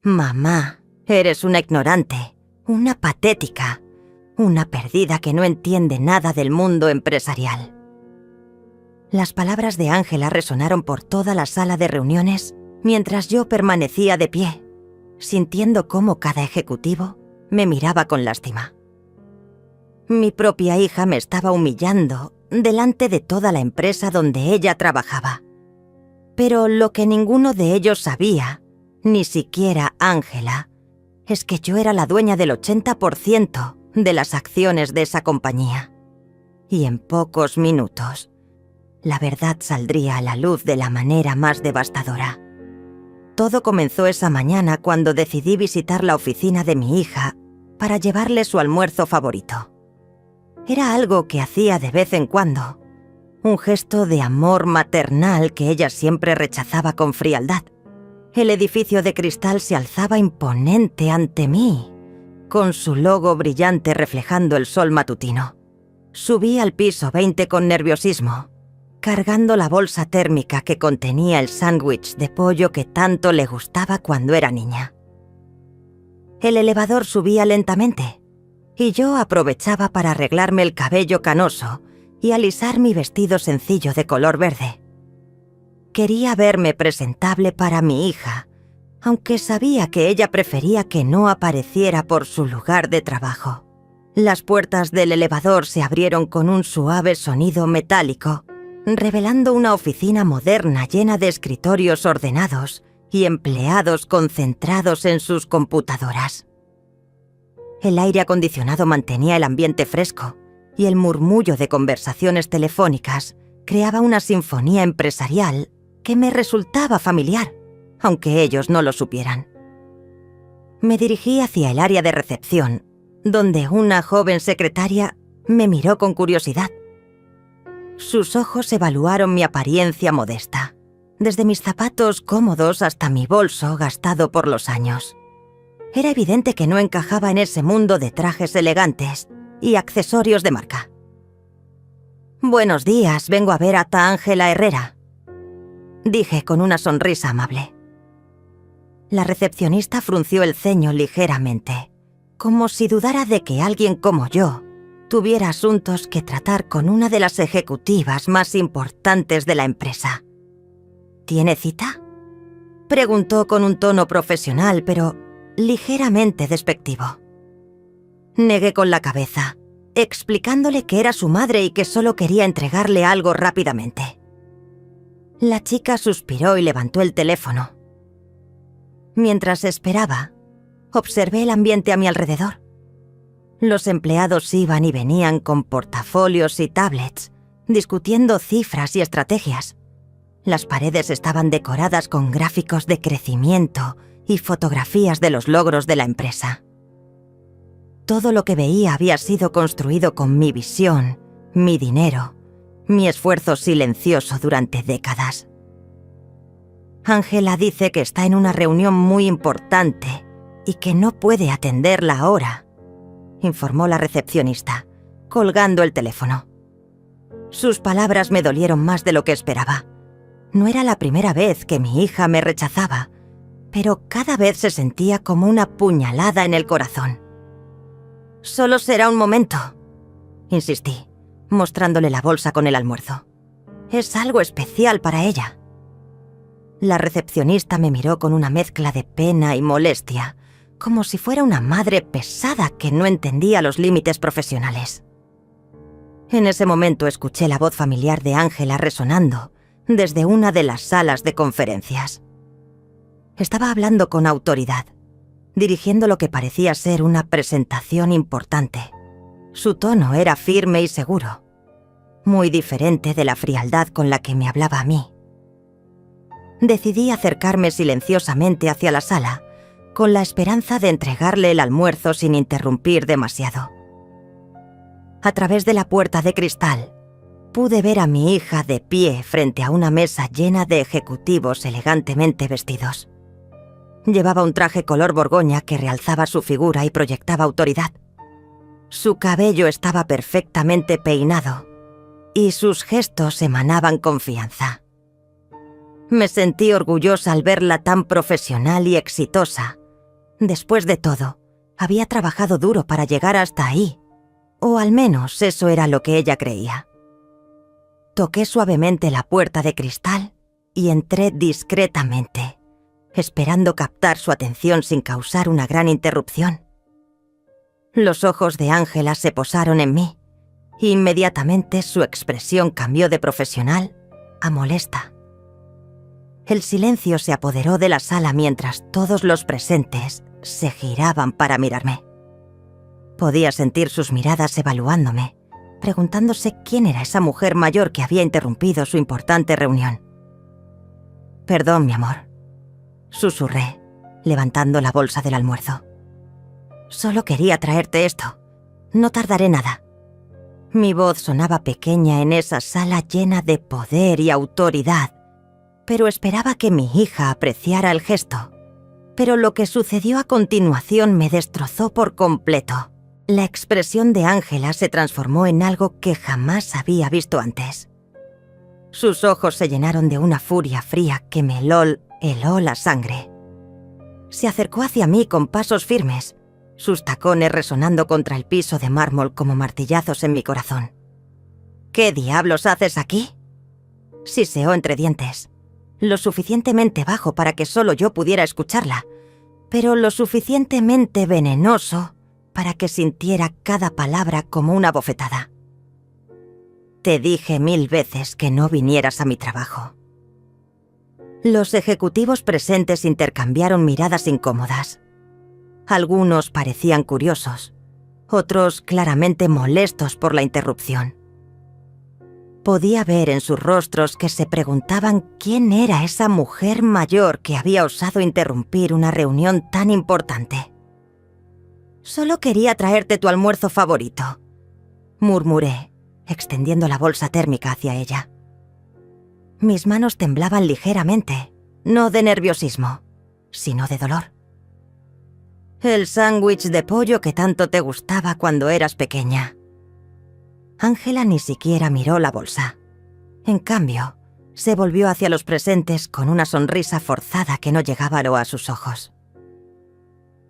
Mamá, eres una ignorante, una patética, una perdida que no entiende nada del mundo empresarial. Las palabras de Ángela resonaron por toda la sala de reuniones mientras yo permanecía de pie, sintiendo cómo cada ejecutivo me miraba con lástima. Mi propia hija me estaba humillando delante de toda la empresa donde ella trabajaba. Pero lo que ninguno de ellos sabía, ni siquiera Ángela, es que yo era la dueña del 80% de las acciones de esa compañía. Y en pocos minutos, la verdad saldría a la luz de la manera más devastadora. Todo comenzó esa mañana cuando decidí visitar la oficina de mi hija para llevarle su almuerzo favorito. Era algo que hacía de vez en cuando, un gesto de amor maternal que ella siempre rechazaba con frialdad. El edificio de cristal se alzaba imponente ante mí, con su logo brillante reflejando el sol matutino. Subí al piso 20 con nerviosismo, cargando la bolsa térmica que contenía el sándwich de pollo que tanto le gustaba cuando era niña. El elevador subía lentamente, y yo aprovechaba para arreglarme el cabello canoso y alisar mi vestido sencillo de color verde. Quería verme presentable para mi hija, aunque sabía que ella prefería que no apareciera por su lugar de trabajo. Las puertas del elevador se abrieron con un suave sonido metálico, revelando una oficina moderna llena de escritorios ordenados y empleados concentrados en sus computadoras. El aire acondicionado mantenía el ambiente fresco y el murmullo de conversaciones telefónicas creaba una sinfonía empresarial que me resultaba familiar, aunque ellos no lo supieran. Me dirigí hacia el área de recepción, donde una joven secretaria me miró con curiosidad. Sus ojos evaluaron mi apariencia modesta, desde mis zapatos cómodos hasta mi bolso gastado por los años. Era evidente que no encajaba en ese mundo de trajes elegantes y accesorios de marca. «Buenos días, vengo a ver a ta Ángela Herrera», dije con una sonrisa amable. La recepcionista frunció el ceño ligeramente, como si dudara de que alguien como yo tuviera asuntos que tratar con una de las ejecutivas más importantes de la empresa. «¿Tiene cita?», preguntó con un tono profesional, pero ligeramente despectivo. Negué con la cabeza, explicándole que era su madre y que solo quería entregarle algo rápidamente. La chica suspiró y levantó el teléfono. Mientras esperaba, observé el ambiente a mi alrededor. Los empleados iban y venían con portafolios y tablets, discutiendo cifras y estrategias. Las paredes estaban decoradas con gráficos de crecimiento y fotografías de los logros de la empresa. Todo lo que veía había sido construido con mi visión, mi dinero, mi esfuerzo silencioso durante décadas. Ángela dice que está en una reunión muy importante y que no puede atenderla ahora, informó la recepcionista, colgando el teléfono. Sus palabras me dolieron más de lo que esperaba. No era la primera vez que mi hija me rechazaba, pero cada vez se sentía como una puñalada en el corazón. «Solo será un momento», insistí, mostrándole la bolsa con el almuerzo. «Es algo especial para ella». La recepcionista me miró con una mezcla de pena y molestia, como si fuera una madre pesada que no entendía los límites profesionales. En ese momento escuché la voz familiar de Ángela resonando desde una de las salas de conferencias. Estaba hablando con autoridad, dirigiendo lo que parecía ser una presentación importante. Su tono era firme y seguro, muy diferente de la frialdad con la que me hablaba a mí. Decidí acercarme silenciosamente hacia la sala, con la esperanza de entregarle el almuerzo sin interrumpir demasiado. A través de la puerta de cristal, pude ver a mi hija de pie frente a una mesa llena de ejecutivos elegantemente vestidos. Llevaba un traje color borgoña que realzaba su figura y proyectaba autoridad. Su cabello estaba perfectamente peinado y sus gestos emanaban confianza. Me sentí orgullosa al verla tan profesional y exitosa, Después de todo, había trabajado duro para llegar hasta ahí, o al menos eso era lo que ella creía. Toqué suavemente la puerta de cristal y entré discretamente, esperando captar su atención sin causar una gran interrupción. Los ojos de Ángela se posaron en mí. Inmediatamente su expresión cambió de profesional a molesta. El silencio se apoderó de la sala mientras todos los presentes se giraban para mirarme. Podía sentir sus miradas evaluándome, preguntándose quién era esa mujer mayor que había interrumpido su importante reunión. «Perdón, mi amor», susurré, levantando la bolsa del almuerzo. «Solo quería traerte esto. No tardaré nada». Mi voz sonaba pequeña en esa sala llena de poder y autoridad, pero esperaba que mi hija apreciara el gesto. Pero lo que sucedió a continuación me destrozó por completo. La expresión de Ángela se transformó en algo que jamás había visto antes. Sus ojos se llenaron de una furia fría que me heló la sangre. Se acercó hacia mí con pasos firmes, sus tacones resonando contra el piso de mármol como martillazos en mi corazón. «¿Qué diablos haces aquí?», siseó entre dientes, lo suficientemente bajo para que solo yo pudiera escucharla, pero lo suficientemente venenoso para que sintiera cada palabra como una bofetada. «Te dije 1000 veces que no vinieras a mi trabajo». Los ejecutivos presentes intercambiaron miradas incómodas. Algunos parecían curiosos, otros claramente molestos por la interrupción. Podía ver en sus rostros que se preguntaban quién era esa mujer mayor que había osado interrumpir una reunión tan importante. «Solo quería traerte tu almuerzo favorito», murmuré, extendiendo la bolsa térmica hacia ella. Mis manos temblaban ligeramente, no de nerviosismo, sino de dolor. «El sándwich de pollo que tanto te gustaba cuando eras pequeña». Ángela ni siquiera miró la bolsa. En cambio, se volvió hacia los presentes con una sonrisa forzada que no llegaba a sus ojos.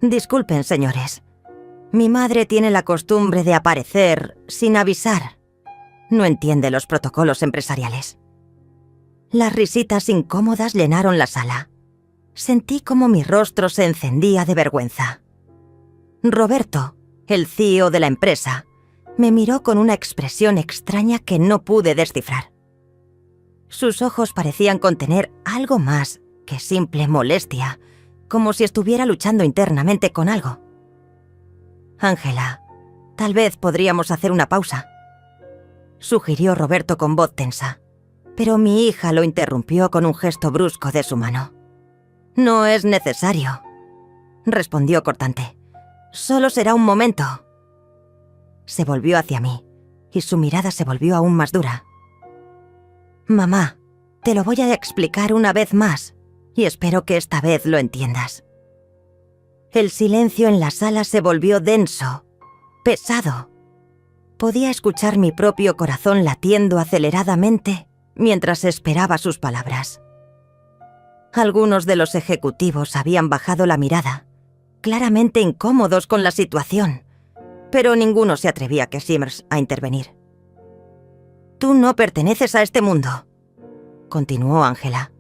«Disculpen, señores. Mi madre tiene la costumbre de aparecer sin avisar. No entiende los protocolos empresariales». Las risitas incómodas llenaron la sala. Sentí como mi rostro se encendía de vergüenza. Roberto, el CEO de la empresa, me miró con una expresión extraña que no pude descifrar. Sus ojos parecían contener algo más que simple molestia, como si estuviera luchando internamente con algo. «Ángela, tal vez podríamos hacer una pausa», sugirió Roberto con voz tensa, pero mi hija lo interrumpió con un gesto brusco de su mano. «No es necesario», respondió cortante. «Solo será un momento». Se volvió hacia mí, y su mirada se volvió aún más dura. «Mamá, te lo voy a explicar una vez más, y espero que esta vez lo entiendas». El silencio en la sala se volvió denso, pesado. Podía escuchar mi propio corazón latiendo aceleradamente mientras esperaba sus palabras. Algunos de los ejecutivos habían bajado la mirada, claramente incómodos con la situación, pero ninguno se atrevía a intervenir. «Tú no perteneces a este mundo», continuó Ángela,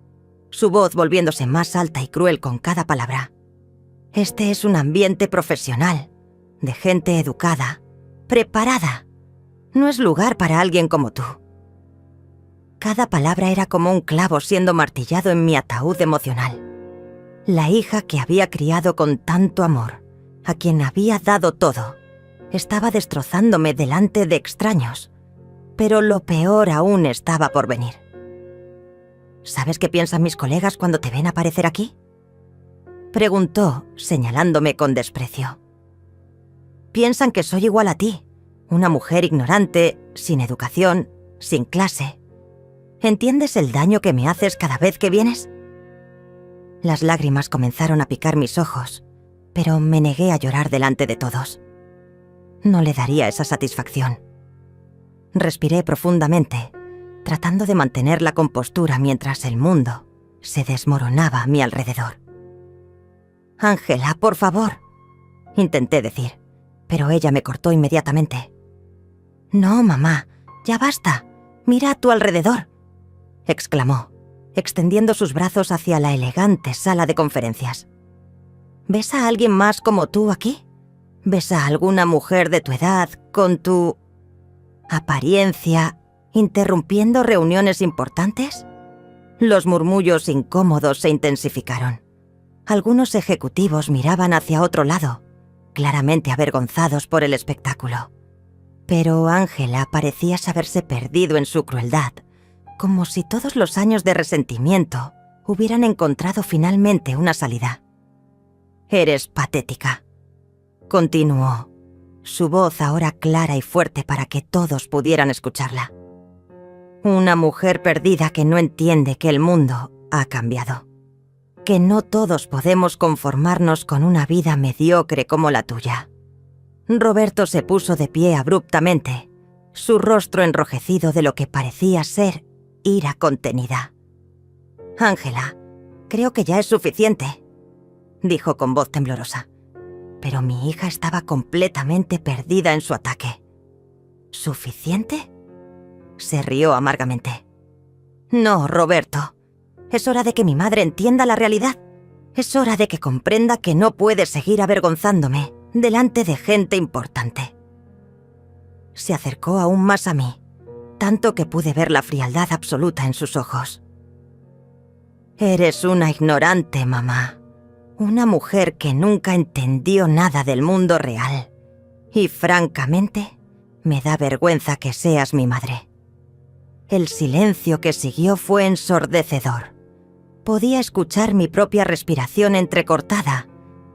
su voz volviéndose más alta y cruel con cada palabra. «Este es un ambiente profesional, de gente educada, preparada. No es lugar para alguien como tú». Cada palabra era como un clavo siendo martillado en mi ataúd emocional. La hija que había criado con tanto amor, a quien había dado todo, estaba destrozándome delante de extraños, pero lo peor aún estaba por venir. «¿Sabes qué piensan mis colegas cuando te ven aparecer aquí?», preguntó, señalándome con desprecio. «Piensan que soy igual a ti, una mujer ignorante, sin educación, sin clase. ¿Entiendes el daño que me haces cada vez que vienes?». Las lágrimas comenzaron a picar mis ojos, pero me negué a llorar delante de todos. No le daría esa satisfacción. Respiré profundamente, tratando de mantener la compostura mientras el mundo se desmoronaba a mi alrededor. Ángela, por favor, intenté decir, pero ella me cortó inmediatamente. No, mamá, ya basta. Mira a tu alrededor, exclamó, extendiendo sus brazos hacia la elegante sala de conferencias. ¿Ves a alguien más como tú aquí? ¿Ves a alguna mujer de tu edad, con tu apariencia, interrumpiendo reuniones importantes? Los murmullos incómodos se intensificaron. Algunos ejecutivos miraban hacia otro lado, claramente avergonzados por el espectáculo. Pero Ángela parecía saberse perdido en su crueldad, como si todos los años de resentimiento hubieran encontrado finalmente una salida. «Eres patética», continuó, su voz ahora clara y fuerte para que todos pudieran escucharla. «Una mujer perdida que no entiende que el mundo ha cambiado, que no todos podemos conformarnos con una vida mediocre como la tuya». Roberto se puso de pie abruptamente, su rostro enrojecido de lo que parecía ser ira contenida. «Ángela, creo que ya es suficiente», dijo con voz temblorosa. Pero mi hija estaba completamente perdida en su ataque. ¿Suficiente? Se rió amargamente. No, Roberto. Es hora de que mi madre entienda la realidad. Es hora de que comprenda que no puede seguir avergonzándome delante de gente importante. Se acercó aún más a mí, tanto que pude ver la frialdad absoluta en sus ojos. Eres una ignorante, mamá. Una mujer que nunca entendió nada del mundo real. Y francamente, me da vergüenza que seas mi madre. El silencio que siguió fue ensordecedor. Podía escuchar mi propia respiración entrecortada,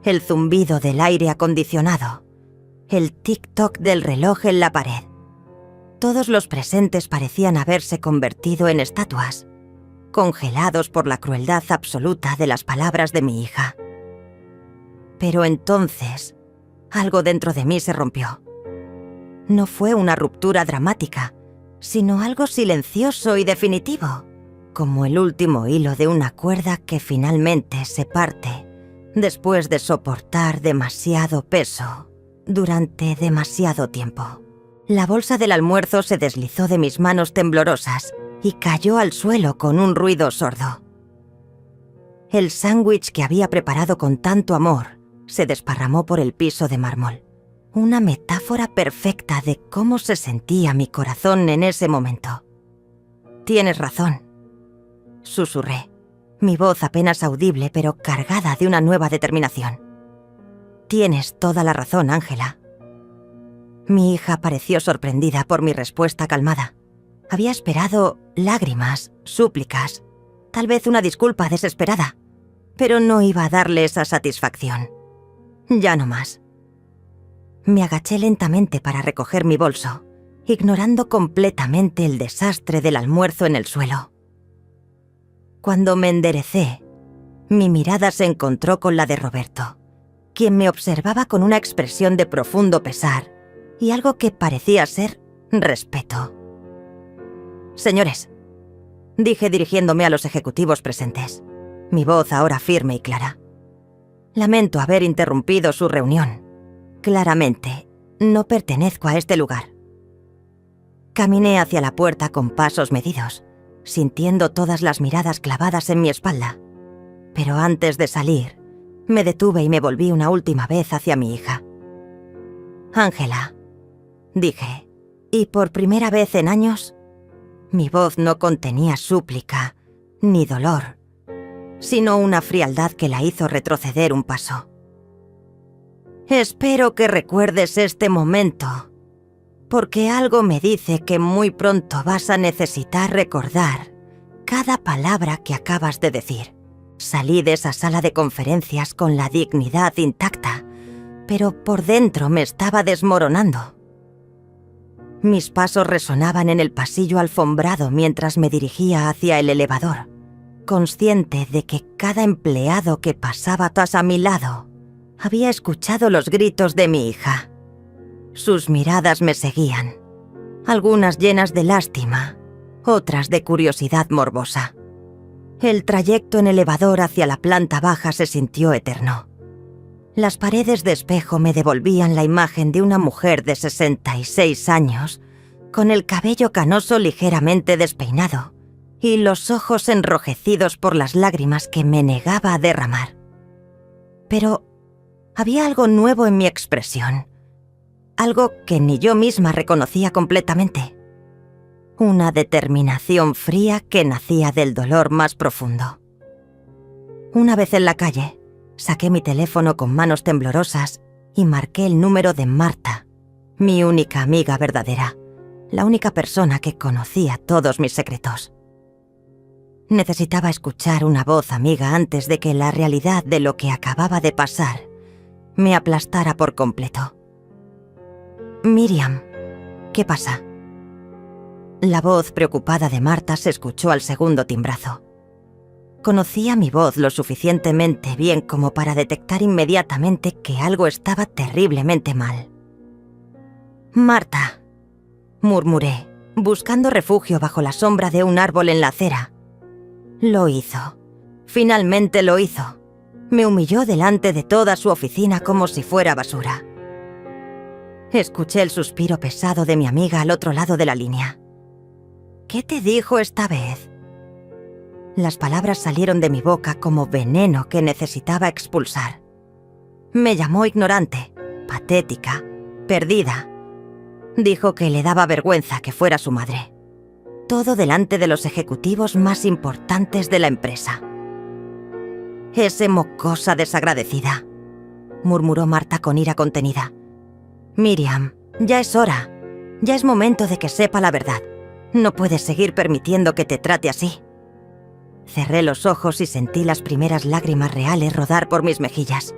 el zumbido del aire acondicionado, el tic-toc del reloj en la pared. Todos los presentes parecían haberse convertido en estatuas, congelados por la crueldad absoluta de las palabras de mi hija. Pero entonces, algo dentro de mí se rompió. No fue una ruptura dramática, sino algo silencioso y definitivo, como el último hilo de una cuerda que finalmente se parte después de soportar demasiado peso durante demasiado tiempo. La bolsa del almuerzo se deslizó de mis manos temblorosas y cayó al suelo con un ruido sordo. El sándwich que había preparado con tanto amor se desparramó por el piso de mármol. Una metáfora perfecta de cómo se sentía mi corazón en ese momento. «Tienes razón», susurré, mi voz apenas audible pero cargada de una nueva determinación. «Tienes toda la razón, Ángela». Mi hija pareció sorprendida por mi respuesta calmada. Había esperado lágrimas, súplicas, tal vez una disculpa desesperada, pero no iba a darle esa satisfacción. Ya no más. Me agaché lentamente para recoger mi bolso, ignorando completamente el desastre del almuerzo en el suelo. Cuando me enderecé, mi mirada se encontró con la de Roberto, quien me observaba con una expresión de profundo pesar y algo que parecía ser respeto. «Señores», dije dirigiéndome a los ejecutivos presentes, mi voz ahora firme y clara. «Lamento haber interrumpido su reunión. Claramente, no pertenezco a este lugar». Caminé hacia la puerta con pasos medidos, sintiendo todas las miradas clavadas en mi espalda. Pero antes de salir, me detuve y me volví una última vez hacia mi hija. «Ángela», dije, y por primera vez en años, mi voz no contenía súplica ni dolor, sino una frialdad que la hizo retroceder un paso. «Espero que recuerdes este momento, porque algo me dice que muy pronto vas a necesitar recordar cada palabra que acabas de decir». Salí de esa sala de conferencias con la dignidad intacta, pero por dentro me estaba desmoronando. Mis pasos resonaban en el pasillo alfombrado mientras me dirigía hacia el elevador, consciente de que cada empleado que pasaba a mi lado había escuchado los gritos de mi hija. Sus miradas me seguían, algunas llenas de lástima, otras de curiosidad morbosa. El trayecto en elevador hacia la planta baja se sintió eterno. Las paredes de espejo me devolvían la imagen de una mujer de 66 años, con el cabello canoso ligeramente despeinado y los ojos enrojecidos por las lágrimas que me negaba a derramar. Pero había algo nuevo en mi expresión, algo que ni yo misma reconocía completamente. Una determinación fría que nacía del dolor más profundo. Una vez en la calle, saqué mi teléfono con manos temblorosas y marqué el número de Marta, mi única amiga verdadera, la única persona que conocía todos mis secretos. Necesitaba escuchar una voz amiga antes de que la realidad de lo que acababa de pasar me aplastara por completo. Miriam, ¿qué pasa? La voz preocupada de Marta se escuchó al segundo timbrazo. Conocía mi voz lo suficientemente bien como para detectar inmediatamente que algo estaba terriblemente mal. Marta, murmuré, buscando refugio bajo la sombra de un árbol en la acera. Lo hizo. Finalmente lo hizo. Me humilló delante de toda su oficina como si fuera basura. Escuché el suspiro pesado de mi amiga al otro lado de la línea. ¿Qué te dijo esta vez? Las palabras salieron de mi boca como veneno que necesitaba expulsar. Me llamó ignorante, patética, perdida. Dijo que le daba vergüenza que fuera su madre. Todo delante de los ejecutivos más importantes de la empresa. «Ese mocosa desagradecida», murmuró Marta con ira contenida. «Miriam, ya es hora. Ya es momento de que sepa la verdad. No puedes seguir permitiendo que te trate así». Cerré los ojos y sentí las primeras lágrimas reales rodar por mis mejillas.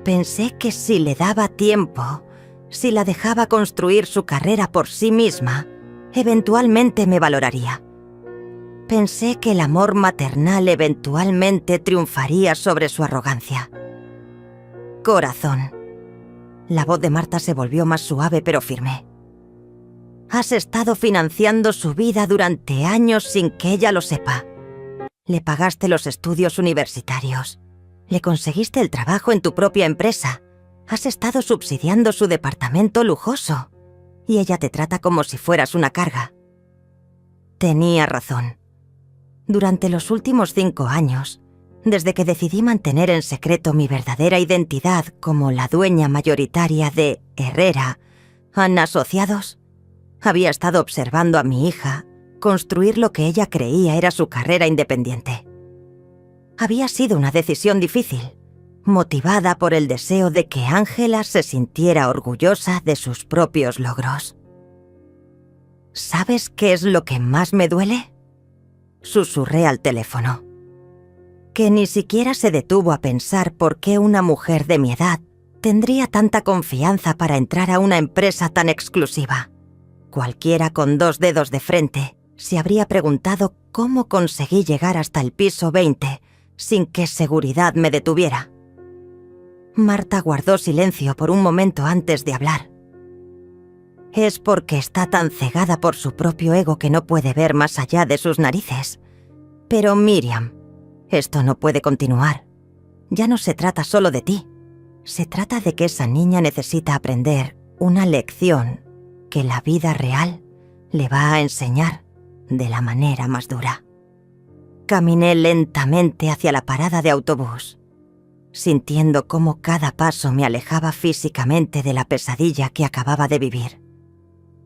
Pensé que si le daba tiempo, si la dejaba construir su carrera por sí misma, eventualmente me valoraría. Pensé que el amor maternal eventualmente triunfaría sobre su arrogancia. Corazón. La voz de Marta se volvió más suave pero firme. Has estado financiando su vida durante años sin que ella lo sepa. Le pagaste los estudios universitarios. Le conseguiste el trabajo en tu propia empresa. Has estado subsidiando su departamento lujoso. Y ella te trata como si fueras una carga. Tenía razón. Durante los últimos 5 años, desde que decidí mantener en secreto mi verdadera identidad como la dueña mayoritaria de Herrera and Asociados, había estado observando a mi hija construir lo que ella creía era su carrera independiente. Había sido una decisión difícil, motivada por el deseo de que Ángela se sintiera orgullosa de sus propios logros. ¿Sabes qué es lo que más me duele?, susurré al teléfono. Que ni siquiera se detuvo a pensar por qué una mujer de mi edad tendría tanta confianza para entrar a una empresa tan exclusiva. Cualquiera con 2 dedos de frente se habría preguntado cómo conseguí llegar hasta el piso 20 sin que seguridad me detuviera. Marta guardó silencio por un momento antes de hablar. Es porque está tan cegada por su propio ego que no puede ver más allá de sus narices. Pero Miriam, esto no puede continuar. Ya no se trata solo de ti. Se trata de que esa niña necesita aprender una lección que la vida real le va a enseñar de la manera más dura. Caminé lentamente hacia la parada de autobús, sintiendo cómo cada paso me alejaba físicamente de la pesadilla que acababa de vivir.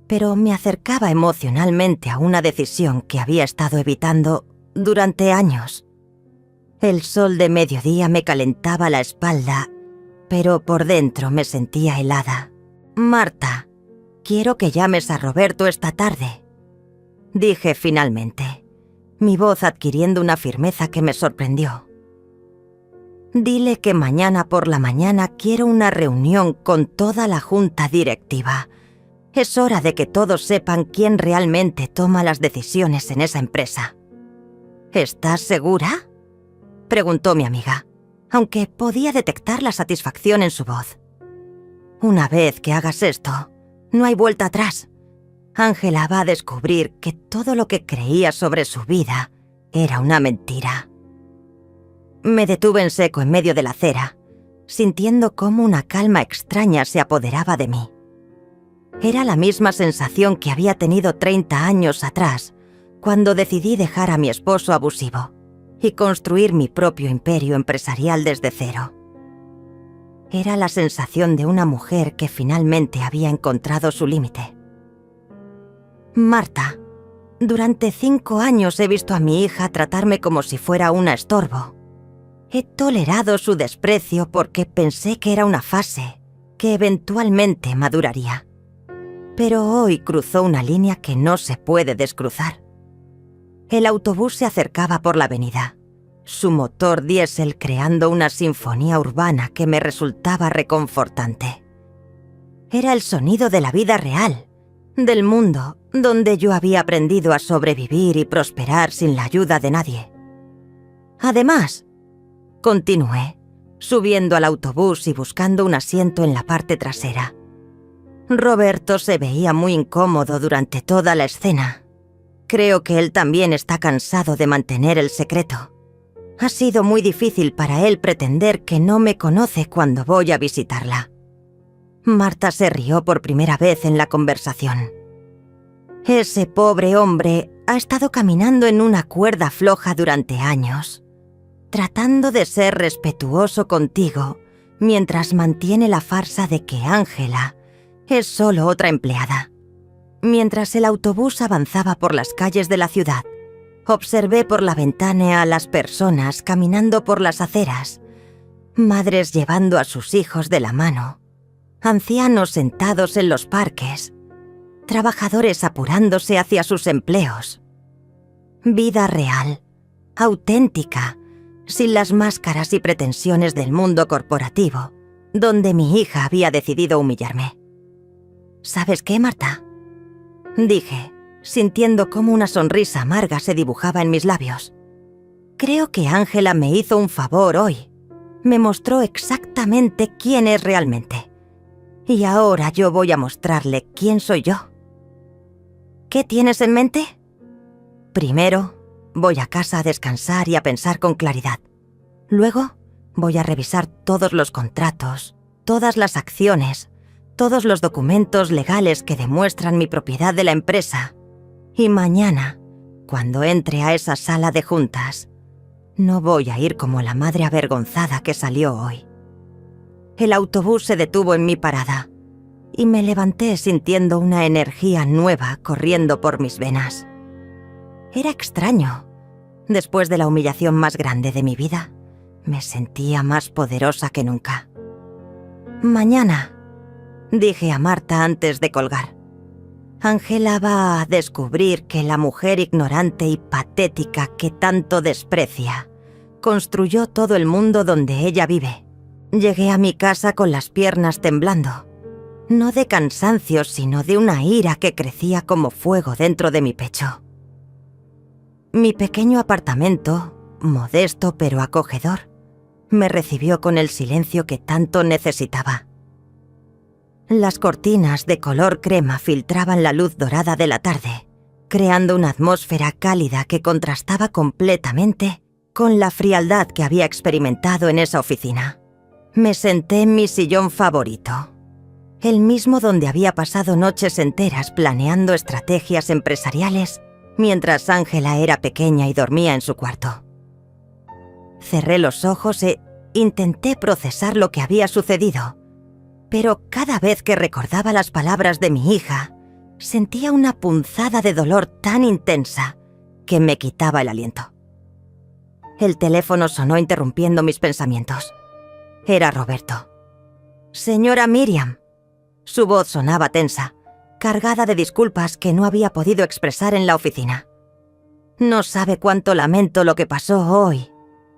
Pero me acercaba emocionalmente a una decisión que había estado evitando durante años. El sol de mediodía me calentaba la espalda, pero por dentro me sentía helada. «Marta, quiero que llames a Roberto esta tarde», dije finalmente, mi voz adquiriendo una firmeza que me sorprendió. «Dile que mañana por la mañana quiero una reunión con toda la junta directiva. Es hora de que todos sepan quién realmente toma las decisiones en esa empresa». «¿Estás segura?», preguntó mi amiga, aunque podía detectar la satisfacción en su voz. «Una vez que hagas esto, no hay vuelta atrás. Ángela va a descubrir que todo lo que creía sobre su vida era una mentira». Me detuve en seco en medio de la acera, sintiendo cómo una calma extraña se apoderaba de mí. Era la misma sensación que había tenido 30 años atrás, cuando decidí dejar a mi esposo abusivo y construir mi propio imperio empresarial desde cero. Era la sensación de una mujer que finalmente había encontrado su límite. Marta, durante 5 años he visto a mi hija tratarme como si fuera una estorbo. He tolerado su desprecio porque pensé que era una fase, que eventualmente maduraría. Pero hoy cruzó una línea que no se puede descruzar. El autobús se acercaba por la avenida, su motor diésel creando una sinfonía urbana que me resultaba reconfortante. Era el sonido de la vida real, del mundo donde yo había aprendido a sobrevivir y prosperar sin la ayuda de nadie. Además, continué, subiendo al autobús y buscando un asiento en la parte trasera. Roberto se veía muy incómodo durante toda la escena. Creo que él también está cansado de mantener el secreto. Ha sido muy difícil para él pretender que no me conoce cuando voy a visitarla. Marta se rió por primera vez en la conversación. Ese pobre hombre ha estado caminando en una cuerda floja durante años, tratando de ser respetuoso contigo mientras mantiene la farsa de que Ángela es solo otra empleada. Mientras el autobús avanzaba por las calles de la ciudad, observé por la ventana a las personas caminando por las aceras, madres llevando a sus hijos de la mano, ancianos sentados en los parques, trabajadores apurándose hacia sus empleos. Vida real, auténtica, sin las máscaras y pretensiones del mundo corporativo, donde mi hija había decidido humillarme. ¿Sabes qué, Marta?, dije, sintiendo cómo una sonrisa amarga se dibujaba en mis labios. Creo que Ángela me hizo un favor hoy. Me mostró exactamente quién es realmente. Y ahora yo voy a mostrarle quién soy yo. ¿Qué tienes en mente? Primero, voy a casa a descansar y a pensar con claridad. Luego, voy a revisar todos los contratos, todas las acciones, todos los documentos legales que demuestran mi propiedad de la empresa. Y mañana, cuando entre a esa sala de juntas, no voy a ir como la madre avergonzada que salió hoy. El autobús se detuvo en mi parada y me levanté sintiendo una energía nueva corriendo por mis venas. Era extraño. Después de la humillación más grande de mi vida, me sentía más poderosa que nunca. Mañana, dije a Marta antes de colgar, Ángela va a descubrir que la mujer ignorante y patética que tanto desprecia construyó todo el mundo donde ella vive. Llegué a mi casa con las piernas temblando, no de cansancio, sino de una ira que crecía como fuego dentro de mi pecho. Mi pequeño apartamento, modesto pero acogedor, me recibió con el silencio que tanto necesitaba. Las cortinas de color crema filtraban la luz dorada de la tarde, creando una atmósfera cálida que contrastaba completamente con la frialdad que había experimentado en esa oficina. Me senté en mi sillón favorito, el mismo donde había pasado noches enteras planeando estrategias empresariales mientras Ángela era pequeña y dormía en su cuarto. Cerré los ojos e intenté procesar lo que había sucedido, pero cada vez que recordaba las palabras de mi hija, sentía una punzada de dolor tan intensa que me quitaba el aliento. El teléfono sonó interrumpiendo mis pensamientos. Era Roberto. «Señora Miriam». Su voz sonaba tensa, cargada de disculpas que no había podido expresar en la oficina. «No sabe cuánto lamento lo que pasó hoy».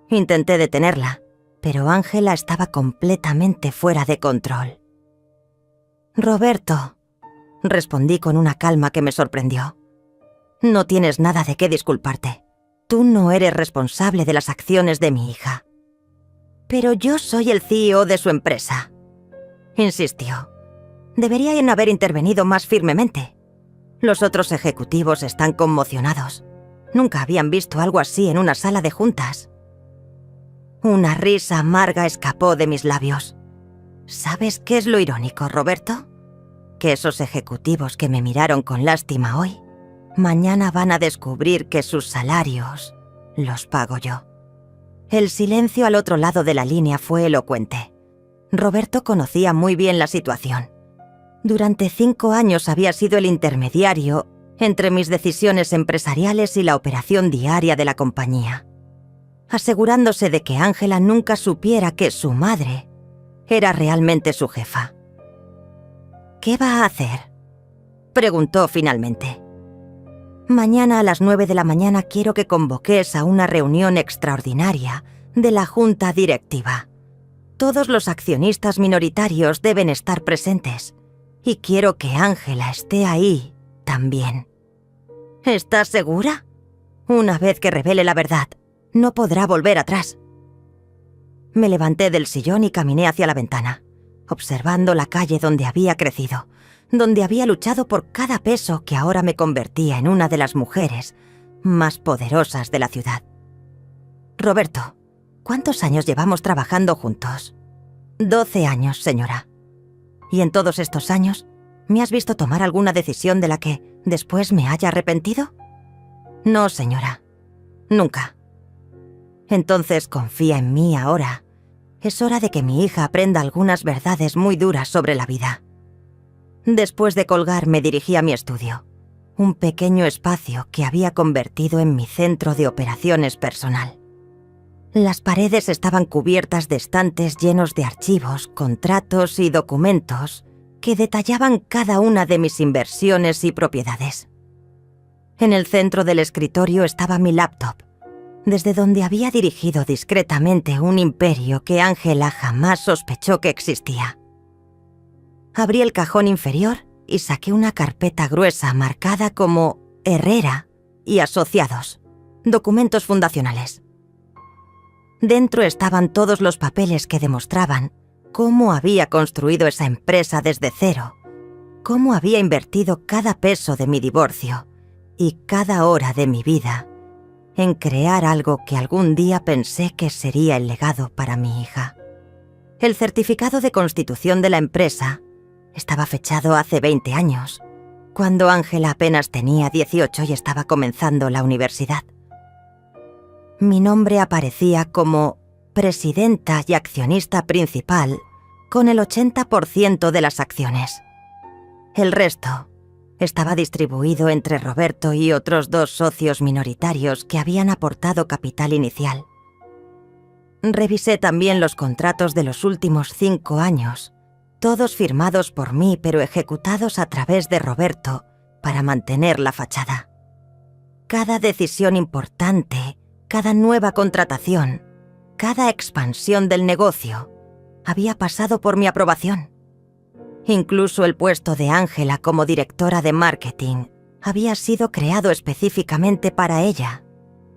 Intenté detenerla, pero Ángela estaba completamente fuera de control. «Roberto», respondí con una calma que me sorprendió. «No tienes nada de qué disculparte. Tú no eres responsable de las acciones de mi hija». «Pero yo soy el CEO de su empresa», insistió. «Deberían haber intervenido más firmemente. Los otros ejecutivos están conmocionados. Nunca habían visto algo así en una sala de juntas». Una risa amarga escapó de mis labios. ¿Sabes qué es lo irónico, Roberto? Que esos ejecutivos que me miraron con lástima hoy, mañana van a descubrir que sus salarios los pago yo. El silencio al otro lado de la línea fue elocuente. Roberto conocía muy bien la situación. Durante 5 años había sido el intermediario entre mis decisiones empresariales y la operación diaria de la compañía, asegurándose de que Ángela nunca supiera que su madre era realmente su jefa. «¿Qué va a hacer?», preguntó finalmente. «Mañana a las 9 de la mañana quiero que convoques a una reunión extraordinaria de la junta directiva. Todos los accionistas minoritarios deben estar presentes y quiero que Ángela esté ahí también». «¿Estás segura? Una vez que revele la verdad, no podrá volver atrás». Me levanté del sillón y caminé hacia la ventana, observando la calle donde había crecido, donde había luchado por cada peso que ahora me convertía en una de las mujeres más poderosas de la ciudad. «Roberto, ¿cuántos años llevamos trabajando juntos?» 12 años, señora. ¿Y en todos estos años me has visto tomar alguna decisión de la que después me haya arrepentido? No, señora. Nunca. Entonces confía en mí ahora. Es hora de que mi hija aprenda algunas verdades muy duras sobre la vida. Después de colgar me dirigí a mi estudio, un pequeño espacio que había convertido en mi centro de operaciones personal. Las paredes estaban cubiertas de estantes llenos de archivos, contratos y documentos que detallaban cada una de mis inversiones y propiedades. En el centro del escritorio estaba mi laptop, desde donde había dirigido discretamente un imperio que Ángela jamás sospechó que existía. Abrí el cajón inferior y saqué una carpeta gruesa marcada como Herrera y Asociados, documentos fundacionales. Dentro estaban todos los papeles que demostraban cómo había construido esa empresa desde cero, cómo había invertido cada peso de mi divorcio y cada hora de mi vida en crear algo que algún día pensé que sería el legado para mi hija. El certificado de constitución de la empresa estaba fechado hace 20 años, cuando Ángela apenas tenía 18 y estaba comenzando la universidad. Mi nombre aparecía como presidenta y accionista principal con el 80% de las acciones. El resto estaba distribuido entre Roberto y otros 2 socios minoritarios que habían aportado capital inicial. Revisé también los contratos de los últimos 5 años, todos firmados por mí pero ejecutados a través de Roberto para mantener la fachada. Cada decisión importante, cada nueva contratación, cada expansión del negocio había pasado por mi aprobación. Incluso el puesto de Ángela como directora de marketing había sido creado específicamente para ella,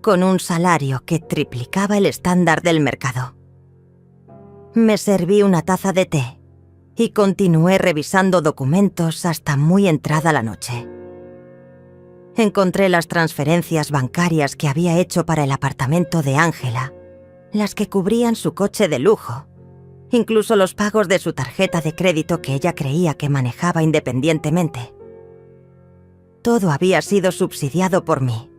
con un salario que triplicaba el estándar del mercado. Me serví una taza de té y continué revisando documentos hasta muy entrada la noche. Encontré las transferencias bancarias que había hecho para el apartamento de Ángela, las que cubrían su coche de lujo, incluso los pagos de su tarjeta de crédito que ella creía que manejaba independientemente. Todo había sido subsidiado por mí,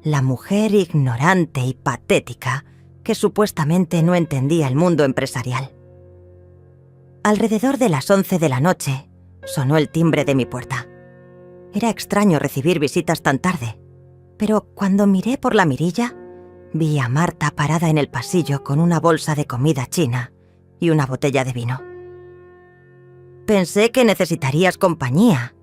la mujer ignorante y patética que supuestamente no entendía el mundo empresarial. Alrededor de las 11 de la noche, sonó el timbre de mi puerta. Era extraño recibir visitas tan tarde, pero cuando miré por la mirilla, vi a Marta parada en el pasillo con una bolsa de comida china y una botella de vino. «Pensé que necesitarías compañía»,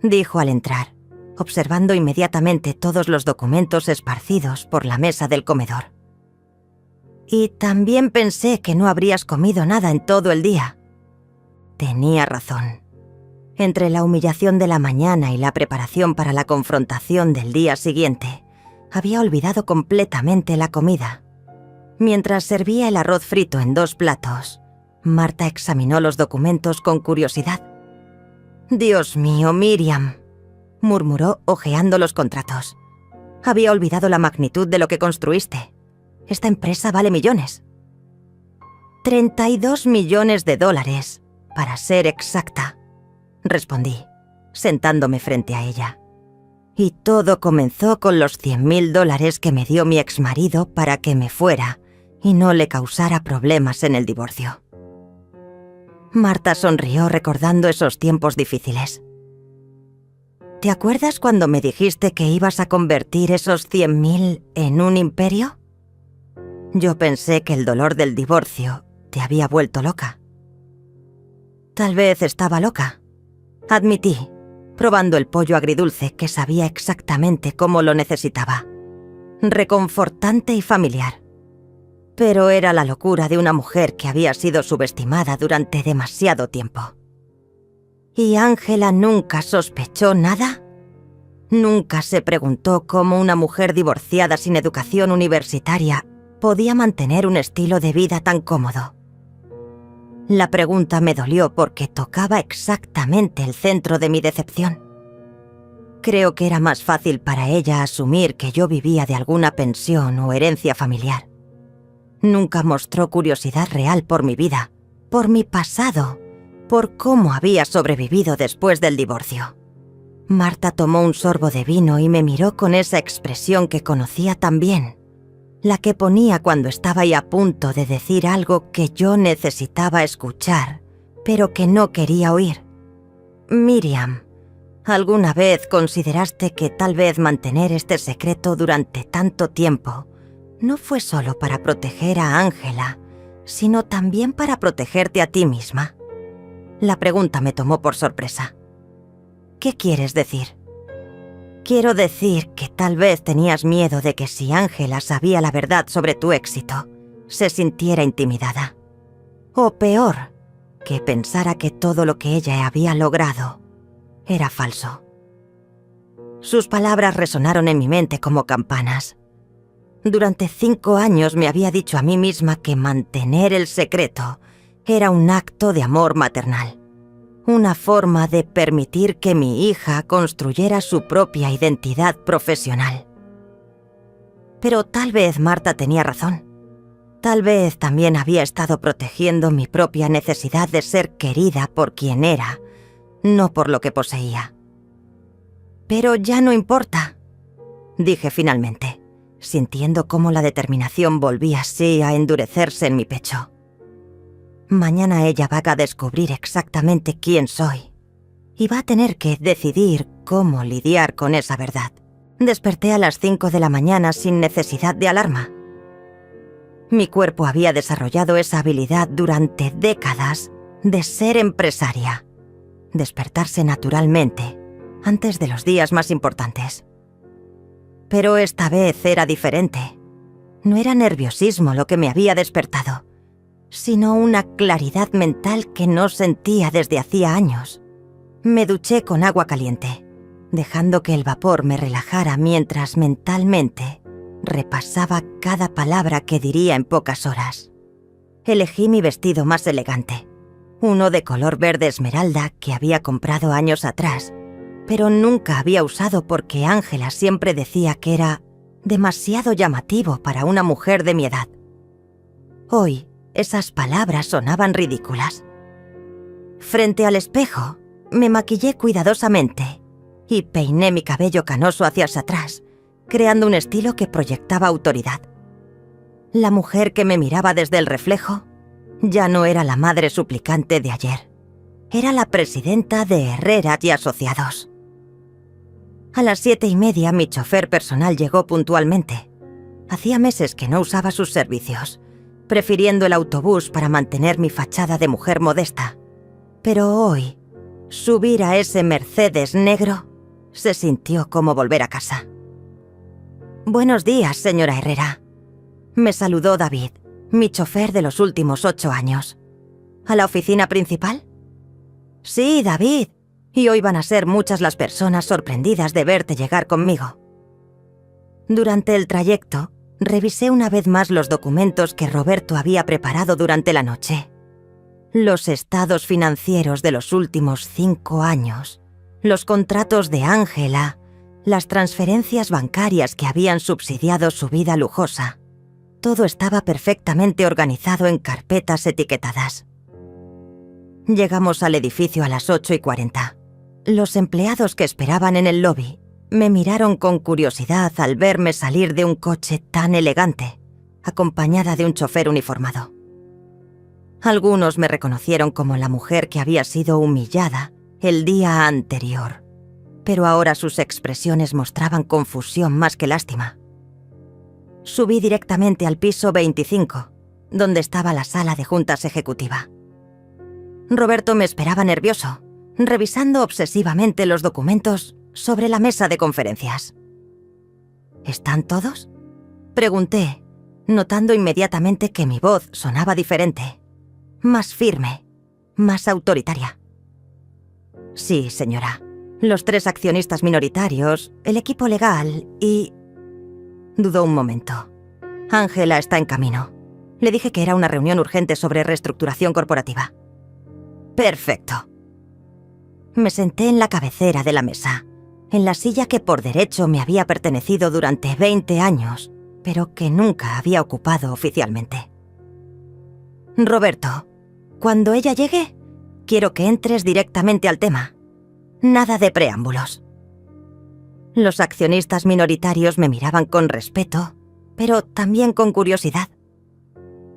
dijo al entrar, observando inmediatamente todos los documentos esparcidos por la mesa del comedor. «Y también pensé que no habrías comido nada en todo el día». Tenía razón. Entre la humillación de la mañana y la preparación para la confrontación del día siguiente, había olvidado completamente la comida. Mientras servía el arroz frito en 2 platos, Marta examinó los documentos con curiosidad. «Dios mío, Miriam», murmuró hojeando los contratos. «Había olvidado la magnitud de lo que construiste. Esta empresa vale millones». $32 millones, para ser exacta, respondí, sentándome frente a ella. Y todo comenzó con los $100.000 que me dio mi exmarido para que me fuera y no le causara problemas en el divorcio. Marta sonrió recordando esos tiempos difíciles. ¿Te acuerdas cuando me dijiste que ibas a convertir esos 100.000 en un imperio? Yo pensé que el dolor del divorcio te había vuelto loca. Tal vez estaba loca, admití, probando el pollo agridulce que sabía exactamente cómo lo necesitaba. Reconfortante y familiar. Pero era la locura de una mujer que había sido subestimada durante demasiado tiempo. ¿Y Ángela nunca sospechó nada? ¿Nunca se preguntó cómo una mujer divorciada sin educación universitaria podía mantener un estilo de vida tan cómodo? La pregunta me dolió porque tocaba exactamente el centro de mi decepción. Creo que era más fácil para ella asumir que yo vivía de alguna pensión o herencia familiar. Nunca mostró curiosidad real por mi vida, por mi pasado, por cómo había sobrevivido después del divorcio. Marta tomó un sorbo de vino y me miró con esa expresión que conocía tan bien, la que ponía cuando estaba ahí a punto de decir algo que yo necesitaba escuchar, pero que no quería oír. Miriam, ¿alguna vez consideraste que tal vez mantener este secreto durante tanto tiempo no fue solo para proteger a Ángela, sino también para protegerte a ti misma? La pregunta me tomó por sorpresa. ¿Qué quieres decir? Quiero decir que tal vez tenías miedo de que si Ángela sabía la verdad sobre tu éxito, se sintiera intimidada. O peor, que pensara que todo lo que ella había logrado era falso. Sus palabras resonaron en mi mente como campanas. Durante 5 años me había dicho a mí misma que mantener el secreto era un acto de amor maternal. Una forma de permitir que mi hija construyera su propia identidad profesional. Pero tal vez Marta tenía razón. Tal vez también había estado protegiendo mi propia necesidad de ser querida por quien era, no por lo que poseía. Pero ya no importa, dije finalmente, sintiendo cómo la determinación volvía así a endurecerse en mi pecho. Mañana ella va a descubrir exactamente quién soy y va a tener que decidir cómo lidiar con esa verdad. Desperté a las 5 de la mañana sin necesidad de alarma. Mi cuerpo había desarrollado esa habilidad durante décadas de ser empresaria, despertarse naturalmente antes de los días más importantes. Pero esta vez era diferente. No era nerviosismo lo que me había despertado, sino una claridad mental que no sentía desde hacía años. Me duché con agua caliente, dejando que el vapor me relajara mientras mentalmente repasaba cada palabra que diría en pocas horas. Elegí mi vestido más elegante, uno de color verde esmeralda que había comprado años atrás, pero nunca había usado porque Ángela siempre decía que era demasiado llamativo para una mujer de mi edad. Hoy, esas palabras sonaban ridículas. Frente al espejo, me maquillé cuidadosamente y peiné mi cabello canoso hacia atrás, creando un estilo que proyectaba autoridad. La mujer que me miraba desde el reflejo ya no era la madre suplicante de ayer. Era la presidenta de Herrera y Asociados. A las 7:30 mi chofer personal llegó puntualmente. Hacía meses que no usaba sus servicios, prefiriendo el autobús para mantener mi fachada de mujer modesta. Pero hoy, subir a ese Mercedes negro se sintió como volver a casa. «Buenos días, señora Herrera», me saludó David, mi chofer de los últimos 8 años. ¿A la oficina principal? «Sí, David, y hoy van a ser muchas las personas sorprendidas de verte llegar conmigo». Durante el trayecto, revisé una vez más los documentos que Roberto había preparado durante la noche. Los estados financieros de los últimos 5 años, los contratos de Ángela, las transferencias bancarias que habían subsidiado su vida lujosa. Todo estaba perfectamente organizado en carpetas etiquetadas. Llegamos al edificio a las 8:40. Los empleados que esperaban en el lobby me miraron con curiosidad al verme salir de un coche tan elegante, acompañada de un chofer uniformado. Algunos me reconocieron como la mujer que había sido humillada el día anterior, pero ahora sus expresiones mostraban confusión más que lástima. Subí directamente al piso 25, donde estaba la sala de juntas ejecutiva. Roberto me esperaba nervioso, revisando obsesivamente los documentos sobre la mesa de conferencias. ¿Están todos?, pregunté, notando inmediatamente que mi voz sonaba diferente, más firme, más autoritaria. Sí, señora. Los 3 accionistas minoritarios, el equipo legal y... Dudó un momento. Ángela está en camino. Le dije que era una reunión urgente sobre reestructuración corporativa. Perfecto. Me senté en la cabecera de la mesa, en la silla que por derecho me había pertenecido durante 20 años, pero que nunca había ocupado oficialmente. Roberto, cuando ella llegue, quiero que entres directamente al tema. Nada de preámbulos. Los accionistas minoritarios me miraban con respeto, pero también con curiosidad.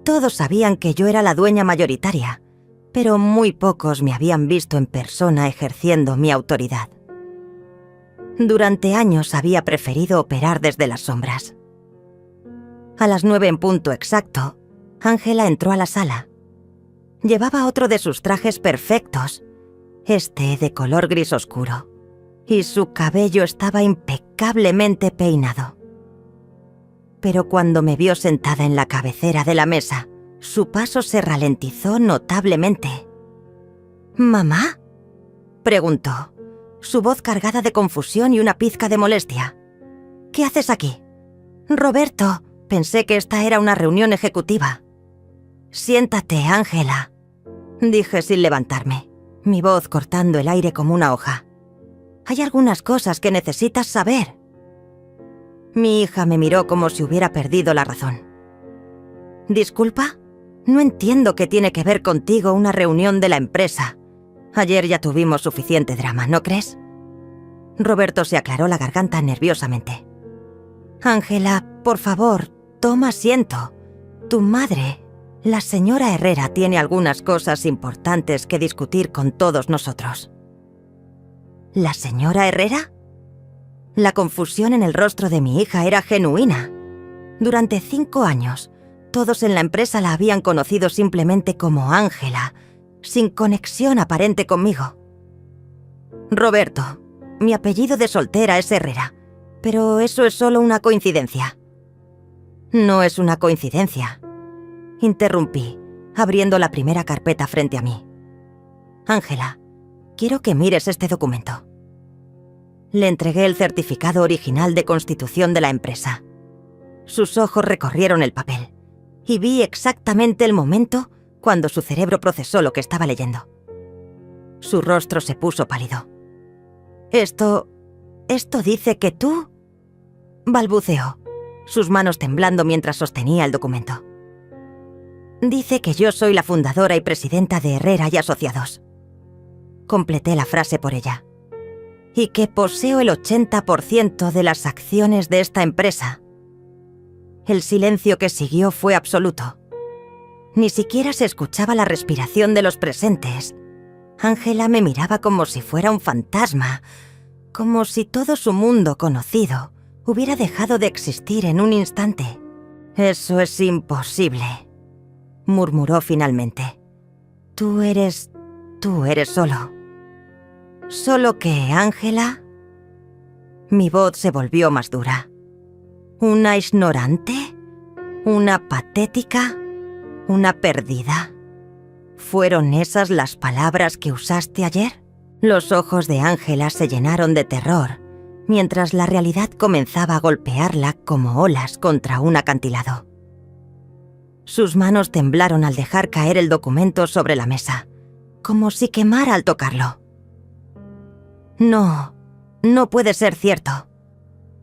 Todos sabían que yo era la dueña mayoritaria, pero muy pocos me habían visto en persona ejerciendo mi autoridad. Durante años había preferido operar desde las sombras. A las 9 en punto exacto, Ángela entró a la sala. Llevaba otro de sus trajes perfectos, este de color gris oscuro, y su cabello estaba impecablemente peinado. Pero cuando me vio sentada en la cabecera de la mesa, su paso se ralentizó notablemente. ¿Mamá?, preguntó, su voz cargada de confusión y una pizca de molestia. ¿Qué haces aquí? Roberto, pensé que esta era una reunión ejecutiva. Siéntate, Ángela, dije sin levantarme, mi voz cortando el aire como una hoja. Hay algunas cosas que necesitas saber. Mi hija me miró como si hubiera perdido la razón. ¿Disculpa? No entiendo qué tiene que ver contigo una reunión de la empresa. Ayer ya tuvimos suficiente drama, ¿no crees? Roberto se aclaró la garganta nerviosamente. Ángela, por favor, toma asiento. Tu madre, la señora Herrera, tiene algunas cosas importantes que discutir con todos nosotros. ¿La señora Herrera? La confusión en el rostro de mi hija era genuina. Durante 5 años, todos en la empresa la habían conocido simplemente como Ángela, sin conexión aparente conmigo. Roberto, mi apellido de soltera es Herrera, pero eso es solo una coincidencia. No es una coincidencia, interrumpí, abriendo la primera carpeta frente a mí. Ángela, quiero que mires este documento. Le entregué el certificado original de constitución de la empresa. Sus ojos recorrieron el papel y vi exactamente el momento cuando su cerebro procesó lo que estaba leyendo. Su rostro se puso pálido. ¿Esto dice que tú...? Balbuceó, sus manos temblando mientras sostenía el documento. Dice que yo soy la fundadora y presidenta de Herrera y Asociados. Completé la frase por ella. Y que poseo el 80% de las acciones de esta empresa. El silencio que siguió fue absoluto. Ni siquiera se escuchaba la respiración de los presentes. Ángela me miraba como si fuera un fantasma, como si todo su mundo conocido hubiera dejado de existir en un instante. Eso es imposible, murmuró finalmente. Tú eres solo. Solo que, Ángela... Mi voz se volvió más dura. ¿Una ignorante? ¿Una patética? ¿Una perdida? ¿Fueron esas las palabras que usaste ayer? Los ojos de Ángela se llenaron de terror, mientras la realidad comenzaba a golpearla como olas contra un acantilado. Sus manos temblaron al dejar caer el documento sobre la mesa, como si quemara al tocarlo. No puede ser cierto,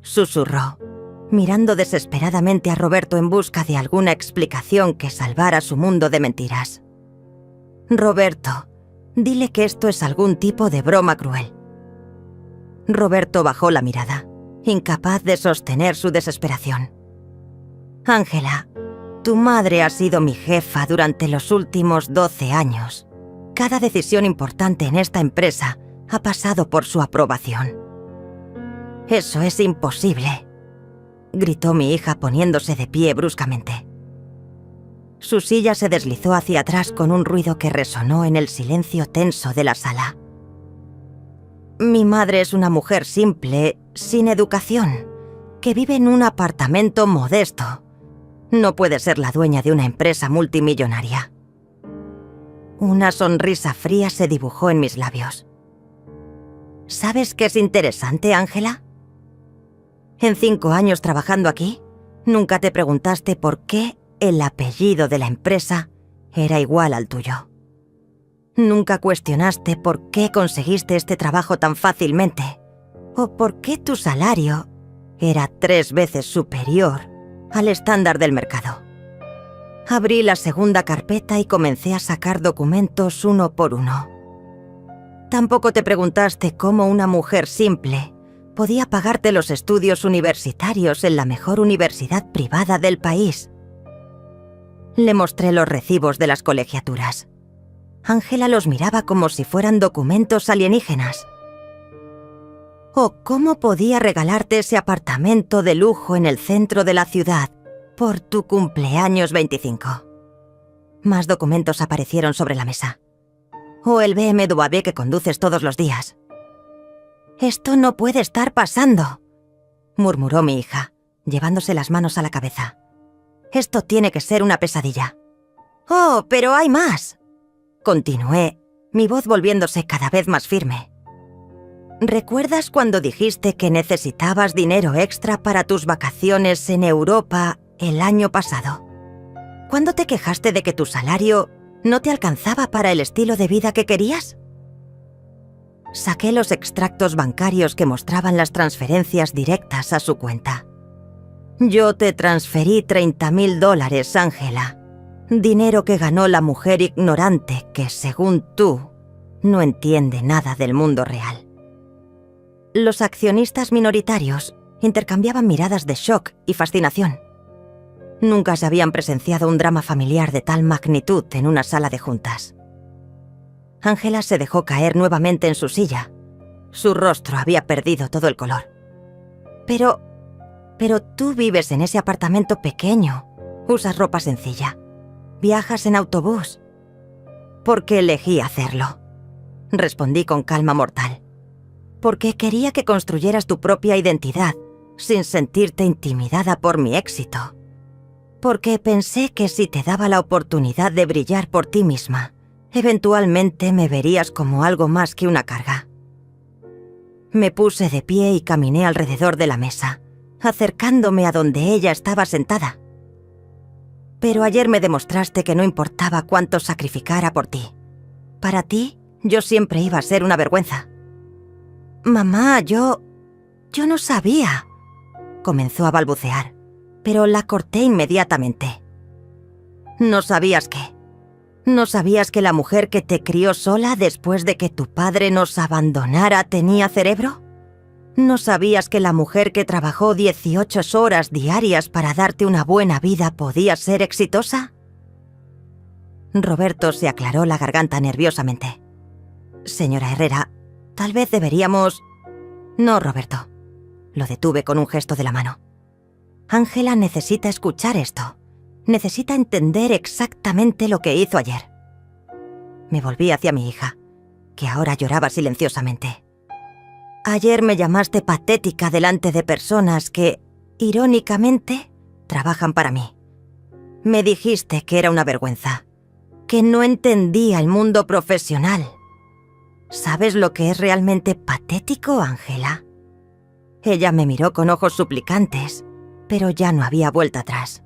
susurró. mirando desesperadamente a Roberto en busca de alguna explicación que salvara su mundo de mentiras. «Roberto, dile que esto es algún tipo de broma cruel». Roberto bajó la mirada, incapaz de sostener su desesperación. «Ángela, tu madre ha sido mi jefa durante los últimos 12 años. Cada decisión importante en esta empresa ha pasado por su aprobación». «Eso es imposible», gritó mi hija poniéndose de pie bruscamente. Su silla se deslizó hacia atrás con un ruido que resonó en el silencio tenso de la sala. «Mi madre es una mujer simple, sin educación, que vive en un apartamento modesto. No puede ser la dueña de una empresa multimillonaria». Una sonrisa fría se dibujó en mis labios. ¿Sabes qué es interesante, Ángela? En 5 años trabajando aquí, nunca te preguntaste por qué el apellido de la empresa era igual al tuyo. Nunca cuestionaste por qué conseguiste este trabajo tan fácilmente, o por qué tu salario era 3 veces superior al estándar del mercado. Abrí la segunda carpeta y comencé a sacar documentos uno por uno. Tampoco te preguntaste cómo una mujer simple podía pagarte los estudios universitarios en la mejor universidad privada del país. Le mostré los recibos de las colegiaturas. Ángela los miraba como si fueran documentos alienígenas. ¿O cómo podía regalarte ese apartamento de lujo en el centro de la ciudad por tu cumpleaños 25? Más documentos aparecieron sobre la mesa. ¿O el BMW que conduces todos los días? «Esto no puede estar pasando», murmuró mi hija, llevándose las manos a la cabeza. «Esto tiene que ser una pesadilla». «Oh, pero hay más», continué, mi voz volviéndose cada vez más firme. «¿Recuerdas cuando dijiste que necesitabas dinero extra para tus vacaciones en Europa el año pasado? ¿Cuándo te quejaste de que tu salario no te alcanzaba para el estilo de vida que querías?» Saqué los extractos bancarios que mostraban las transferencias directas a su cuenta. «Yo te transferí $30,000, Ángela. Dinero que ganó la mujer ignorante que, según tú, no entiende nada del mundo real». Los accionistas minoritarios intercambiaban miradas de shock y fascinación. Nunca se habían presenciado un drama familiar de tal magnitud en una sala de juntas. Ángela se dejó caer nuevamente en su silla. Su rostro había perdido todo el color. Pero tú vives en ese apartamento pequeño, usas ropa sencilla, viajas en autobús. «¿Por qué elegí hacerlo?», respondí con calma mortal. «Porque quería que construyeras tu propia identidad sin sentirte intimidada por mi éxito. Porque pensé que si te daba la oportunidad de brillar por ti misma, eventualmente me verías como algo más que una carga». Me puse de pie y caminé alrededor de la mesa, acercándome a donde ella estaba sentada. «Pero ayer me demostraste que no importaba cuánto sacrificara por ti. Para ti, yo siempre iba a ser una vergüenza». «Mamá, yo no sabía», comenzó a balbucear, pero la corté inmediatamente. «¿No sabías qué? ¿No sabías que la mujer que te crió sola después de que tu padre nos abandonara tenía cerebro? ¿No sabías que la mujer que trabajó 18 horas diarias para darte una buena vida podía ser exitosa?» Roberto se aclaró la garganta nerviosamente. «Señora Herrera, tal vez deberíamos...» «No, Roberto», lo detuve con un gesto de la mano. «Ángela necesita escuchar esto. Necesita entender exactamente lo que hizo ayer». Me volví hacia mi hija, que ahora lloraba silenciosamente. «Ayer me llamaste patética delante de personas que, irónicamente, trabajan para mí. Me dijiste que era una vergüenza, que no entendía el mundo profesional. ¿Sabes lo que es realmente patético, Ángela?». Ella me miró con ojos suplicantes, pero ya no había vuelta atrás.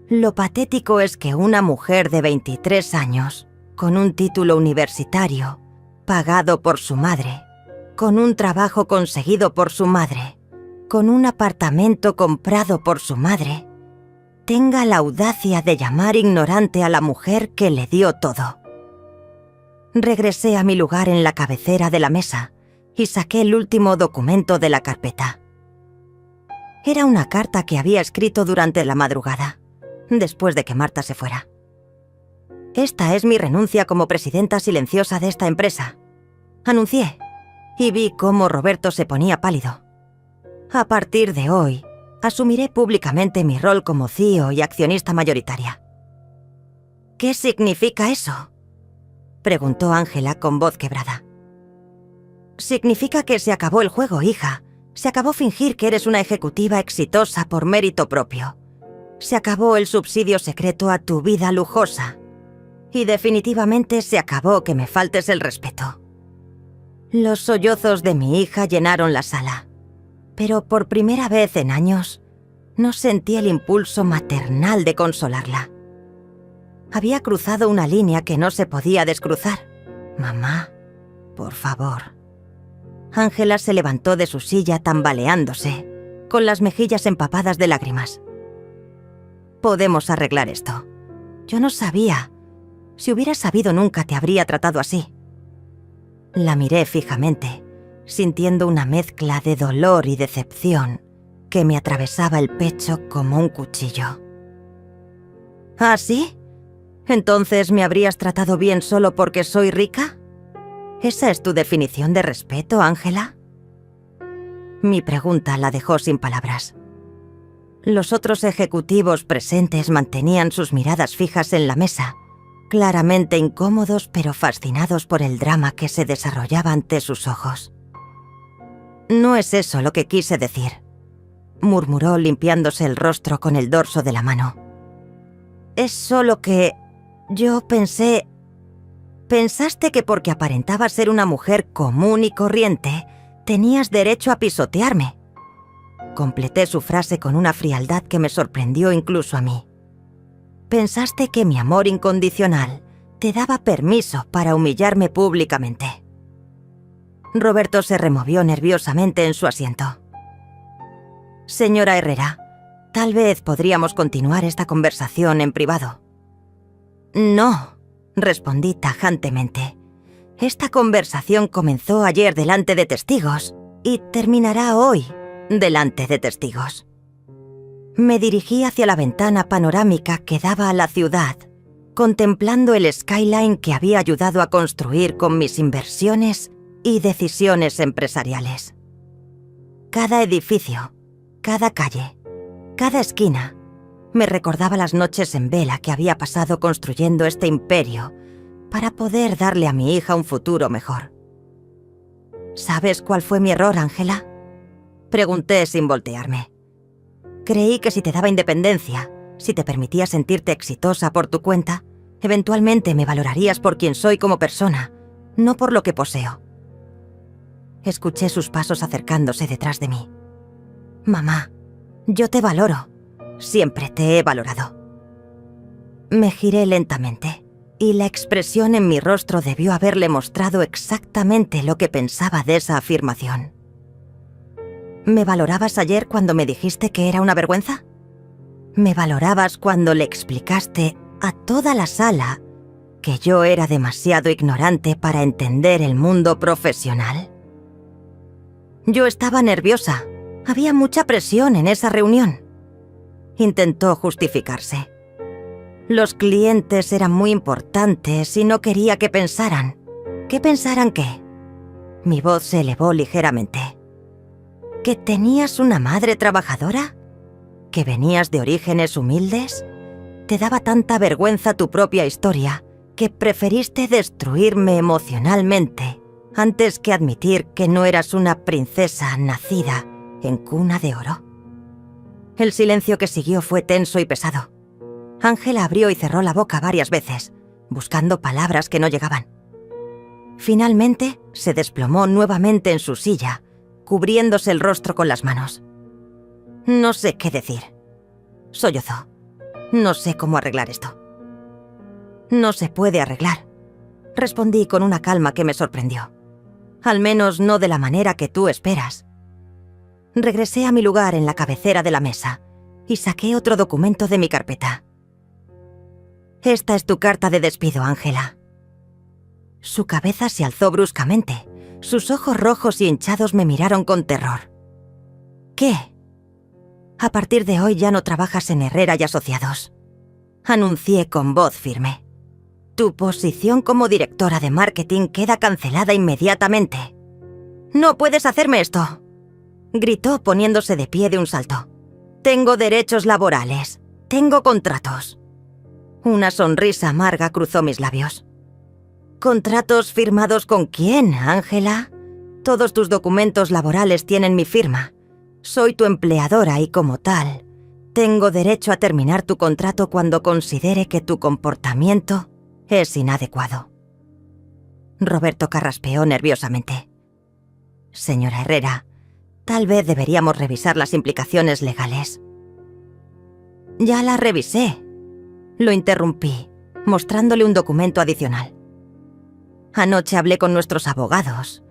«Lo patético es que una mujer de 23 años, con un título universitario, pagado por su madre, con un trabajo conseguido por su madre, con un apartamento comprado por su madre, tenga la audacia de llamar ignorante a la mujer que le dio todo. Regresé a mi lugar en la cabecera de la mesa y saqué el último documento de la carpeta. Era una carta que había escrito durante la madrugada, después de que Marta se fuera. Esta es mi renuncia como presidenta silenciosa de esta empresa, anuncié, y vi cómo Roberto se ponía pálido. A partir de hoy, asumiré públicamente mi rol como CEO y accionista mayoritaria. ¿Qué significa eso?, preguntó Ángela con voz quebrada. Significa que se acabó el juego, hija. Se acabó fingir que eres una ejecutiva exitosa por mérito propio. Se acabó el subsidio secreto a tu vida lujosa. Y definitivamente se acabó que me faltes el respeto. Los sollozos de mi hija llenaron la sala. Pero por primera vez en años, no sentí el impulso maternal de consolarla. Había cruzado una línea que no se podía descruzar. Mamá, por favor. Ángela se levantó de su silla tambaleándose, con las mejillas empapadas de lágrimas. Podemos arreglar esto. Yo no sabía. Si hubiera sabido nunca te habría tratado así. La miré fijamente, sintiendo una mezcla de dolor y decepción que me atravesaba el pecho como un cuchillo. ¿Ah, sí? ¿Entonces me habrías tratado bien solo porque soy rica? ¿Esa es tu definición de respeto, Ángela? Mi pregunta la dejó sin palabras. Los otros ejecutivos presentes mantenían sus miradas fijas en la mesa, claramente incómodos pero fascinados por el drama que se desarrollaba ante sus ojos. No es eso lo que quise decir, murmuró limpiándose el rostro con el dorso de la mano. Es solo que yo pensé... Pensaste que porque aparentaba ser una mujer común y corriente, tenías derecho a pisotearme. Completé su frase con una frialdad que me sorprendió incluso a mí. Pensaste que mi amor incondicional te daba permiso para humillarme públicamente. Roberto se removió nerviosamente en su asiento. Señora Herrera, tal vez podríamos continuar esta conversación en privado. No, respondí tajantemente. Esta conversación comenzó ayer delante de testigos y terminará hoy delante de testigos. Me dirigí hacia la ventana panorámica que daba a la ciudad, contemplando el skyline que había ayudado a construir con mis inversiones y decisiones empresariales. Cada edificio, cada calle, cada esquina, me recordaba las noches en vela que había pasado construyendo este imperio para poder darle a mi hija un futuro mejor. ¿Sabes cuál fue mi error, Ángela?, pregunté sin voltearme. Creí que si te daba independencia, si te permitía sentirte exitosa por tu cuenta, eventualmente me valorarías por quien soy como persona, no por lo que poseo. Escuché sus pasos acercándose detrás de mí. Mamá, yo te valoro. Siempre te he valorado. Me giré lentamente, y la expresión en mi rostro debió haberle mostrado exactamente lo que pensaba de esa afirmación. ¿Me valorabas ayer cuando me dijiste que era una vergüenza? ¿Me valorabas cuando le explicaste a toda la sala que yo era demasiado ignorante para entender el mundo profesional? Yo estaba nerviosa. Había mucha presión en esa reunión. Intentó justificarse. Los clientes eran muy importantes y no quería que pensaran. ¿Qué pensaran qué? Mi voz se elevó ligeramente. ¿Que tenías una madre trabajadora? ¿Que venías de orígenes humildes? Te daba tanta vergüenza tu propia historia que preferiste destruirme emocionalmente antes que admitir que no eras una princesa nacida en cuna de oro. El silencio que siguió fue tenso y pesado. Ángela abrió y cerró la boca varias veces, buscando palabras que no llegaban. Finalmente, se desplomó nuevamente en su silla, cubriéndose el rostro con las manos. No sé qué decir. Sollozó. No sé cómo arreglar esto. No se puede arreglar, respondí con una calma que me sorprendió. Al menos no de la manera que tú esperas. Regresé a mi lugar en la cabecera de la mesa y saqué otro documento de mi carpeta. Esta es tu carta de despido, Ángela. Su cabeza se alzó bruscamente. Sus ojos rojos y hinchados me miraron con terror. ¿Qué? A partir de hoy ya no trabajas en Herrera y Asociados. Anuncié con voz firme. Tu posición como directora de marketing queda cancelada inmediatamente. ¡No puedes hacerme esto!, gritó poniéndose de pie de un salto. Tengo derechos laborales. Tengo contratos. Una sonrisa amarga cruzó mis labios. ¿Contratos firmados con quién, Ángela? Todos tus documentos laborales tienen mi firma. Soy tu empleadora y como tal, tengo derecho a terminar tu contrato cuando considere que tu comportamiento es inadecuado. Roberto carraspeó nerviosamente. Señora Herrera, tal vez deberíamos revisar las implicaciones legales. Ya las revisé. Lo interrumpí, mostrándole un documento adicional. Anoche hablé con nuestros abogados.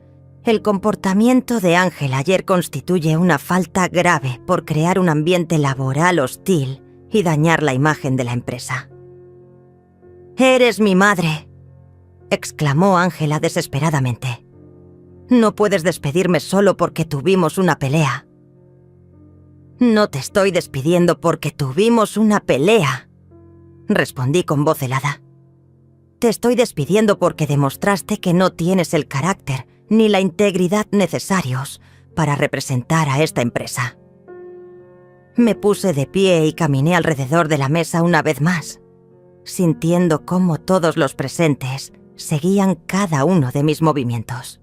El comportamiento de Ángela ayer constituye una falta grave por crear un ambiente laboral hostil y dañar la imagen de la empresa. «¡Eres mi madre!», exclamó Ángela desesperadamente. «No puedes despedirme solo porque tuvimos una pelea». «No te estoy despidiendo porque tuvimos una pelea», respondí con voz helada. «Te estoy despidiendo porque demostraste que no tienes el carácter ni la integridad necesarios para representar a esta empresa». Me puse de pie y caminé alrededor de la mesa una vez más, sintiendo cómo todos los presentes seguían cada uno de mis movimientos.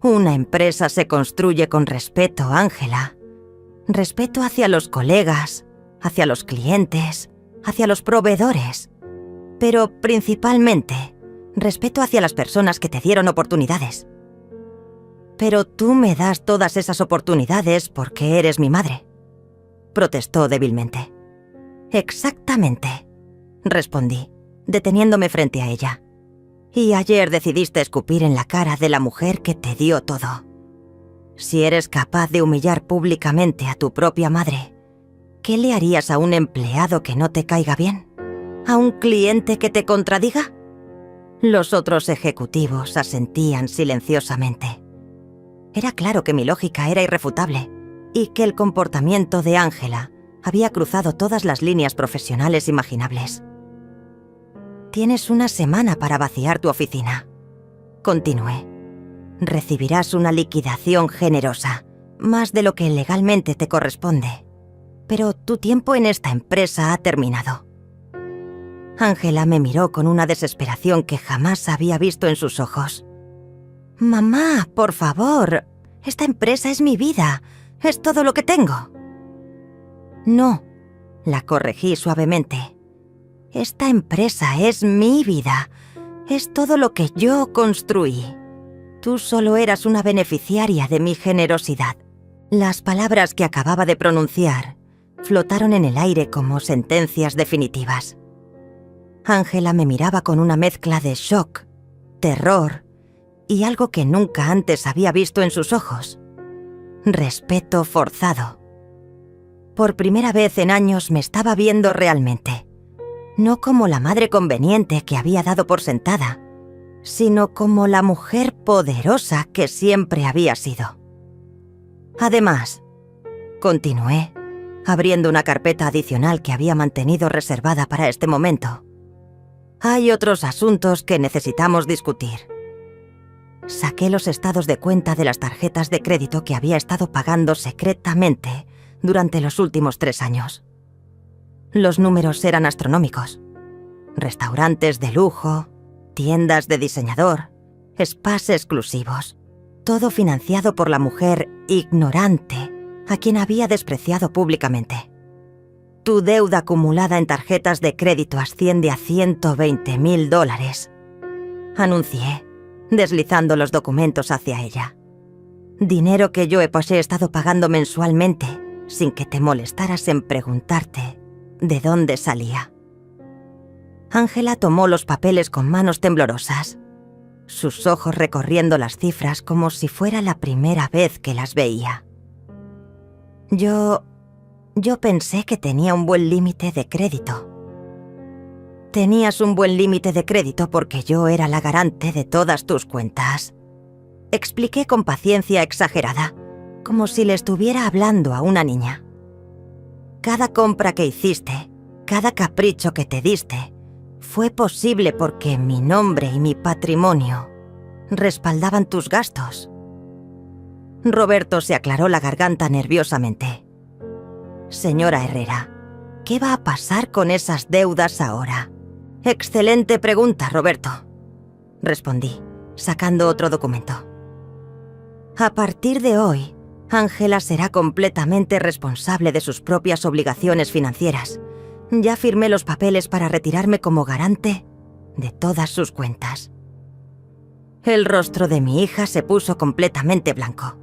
Una empresa se construye con respeto, Ángela. Respeto hacia los colegas, hacia los clientes, hacia los proveedores, pero principalmente respeto hacia las personas que te dieron oportunidades. Pero tú me das todas esas oportunidades porque eres mi madre, protestó débilmente. Exactamente, respondí, deteniéndome frente a ella. Y ayer decidiste escupir en la cara de la mujer que te dio todo. Si eres capaz de humillar públicamente a tu propia madre, ¿qué le harías a un empleado que no te caiga bien? ¿A un cliente que te contradiga? Los otros ejecutivos asentían silenciosamente. Era claro que mi lógica era irrefutable y que el comportamiento de Ángela había cruzado todas las líneas profesionales imaginables. Tienes una semana para vaciar tu oficina, continué. Recibirás una liquidación generosa, más de lo que legalmente te corresponde. Pero tu tiempo en esta empresa ha terminado. Ángela me miró con una desesperación que jamás había visto en sus ojos. «Mamá, por favor, esta empresa es mi vida, es todo lo que tengo». «No», la corregí suavemente. «Esta empresa es mi vida, es todo lo que yo construí. Tú solo eras una beneficiaria de mi generosidad». Las palabras que acababa de pronunciar flotaron en el aire como sentencias definitivas. Ángela me miraba con una mezcla de shock, terror y algo que nunca antes había visto en sus ojos: respeto forzado. Por primera vez en años me estaba viendo realmente, no como la madre conveniente que había dado por sentada, sino como la mujer poderosa que siempre había sido. Además, continué, abriendo una carpeta adicional que había mantenido reservada para este momento, hay otros asuntos que necesitamos discutir. Saqué los estados de cuenta de las tarjetas de crédito que había estado pagando secretamente durante los últimos 3 años. Los números eran astronómicos. Restaurantes de lujo, tiendas de diseñador, spas exclusivos, todo financiado por la mujer ignorante a quien había despreciado públicamente. Tu deuda acumulada en tarjetas de crédito asciende a $120,000, anuncié, deslizando los documentos hacia ella. Dinero que yo he estado pagando mensualmente sin que te molestaras en preguntarte de dónde salía. Ángela tomó los papeles con manos temblorosas, sus ojos recorriendo las cifras como si fuera la primera vez que las veía. Yo pensé que tenía un buen límite de crédito. Tenías un buen límite de crédito porque yo era la garante de todas tus cuentas. Expliqué con paciencia exagerada, como si le estuviera hablando a una niña. Cada compra que hiciste, cada capricho que te diste, fue posible porque mi nombre y mi patrimonio respaldaban tus gastos. Roberto se aclaró la garganta nerviosamente. Señora Herrera, ¿qué va a pasar con esas deudas ahora? Excelente pregunta, Roberto, respondí, sacando otro documento. A partir de hoy, Ángela será completamente responsable de sus propias obligaciones financieras. Ya firmé los papeles para retirarme como garante de todas sus cuentas. El rostro de mi hija se puso completamente blanco.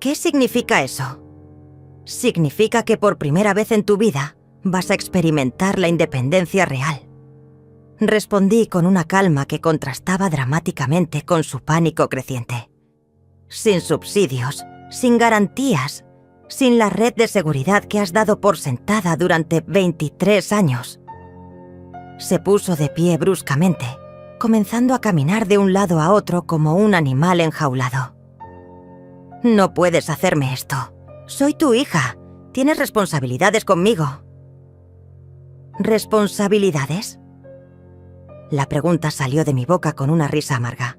¿Qué significa eso? Significa que por primera vez en tu vida vas a experimentar la independencia real. Respondí con una calma que contrastaba dramáticamente con su pánico creciente. Sin subsidios, sin garantías, sin la red de seguridad que has dado por sentada durante 23 años. Se puso de pie bruscamente, comenzando a caminar de un lado a otro como un animal enjaulado. No puedes hacerme esto. Soy tu hija. Tienes responsabilidades conmigo. ¿Responsabilidades? La pregunta salió de mi boca con una risa amarga.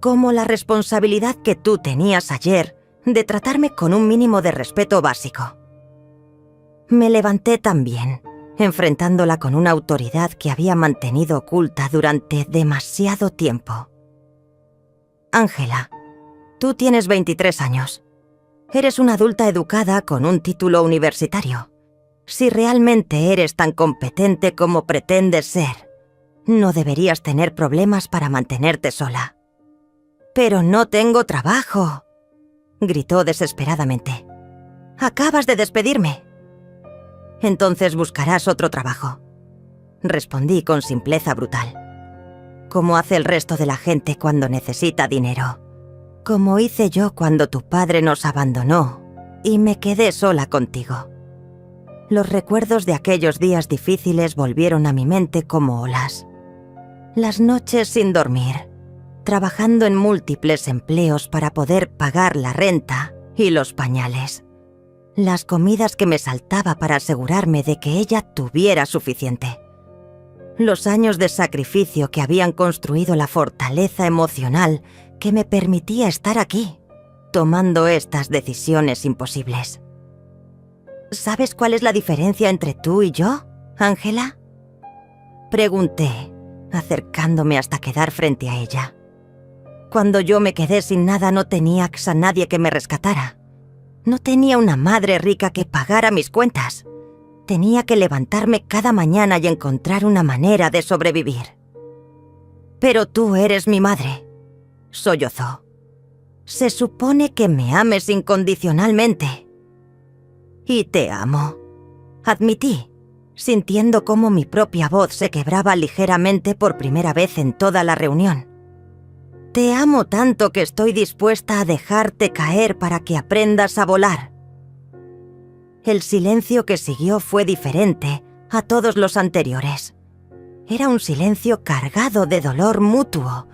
Como la responsabilidad que tú tenías ayer de tratarme con un mínimo de respeto básico. Me levanté también, enfrentándola con una autoridad que había mantenido oculta durante demasiado tiempo. Ángela, tú tienes 23 años. Eres una adulta educada con un título universitario. Si realmente eres tan competente como pretendes ser, no deberías tener problemas para mantenerte sola. «Pero no tengo trabajo», gritó desesperadamente. «Acabas de despedirme». «Entonces buscarás otro trabajo», respondí con simpleza brutal. «Como hace el resto de la gente cuando necesita dinero. Como hice yo cuando tu padre nos abandonó y me quedé sola contigo». Los recuerdos de aquellos días difíciles volvieron a mi mente como olas. Las noches sin dormir, trabajando en múltiples empleos para poder pagar la renta y los pañales. Las comidas que me saltaba para asegurarme de que ella tuviera suficiente. Los años de sacrificio que habían construido la fortaleza emocional que me permitía estar aquí, tomando estas decisiones imposibles. ¿Sabes cuál es la diferencia entre tú y yo, Ángela? Pregunté, acercándome hasta quedar frente a ella. Cuando yo me quedé sin nada no tenía a nadie que me rescatara. No tenía una madre rica que pagara mis cuentas. Tenía que levantarme cada mañana y encontrar una manera de sobrevivir. Pero tú eres mi madre, sollozó. Se supone que me ames incondicionalmente. Y te amo, admití, sintiendo cómo mi propia voz se quebraba ligeramente por primera vez en toda la reunión. Te amo tanto que estoy dispuesta a dejarte caer para que aprendas a volar. El silencio que siguió fue diferente a todos los anteriores. Era un silencio cargado de dolor mutuo,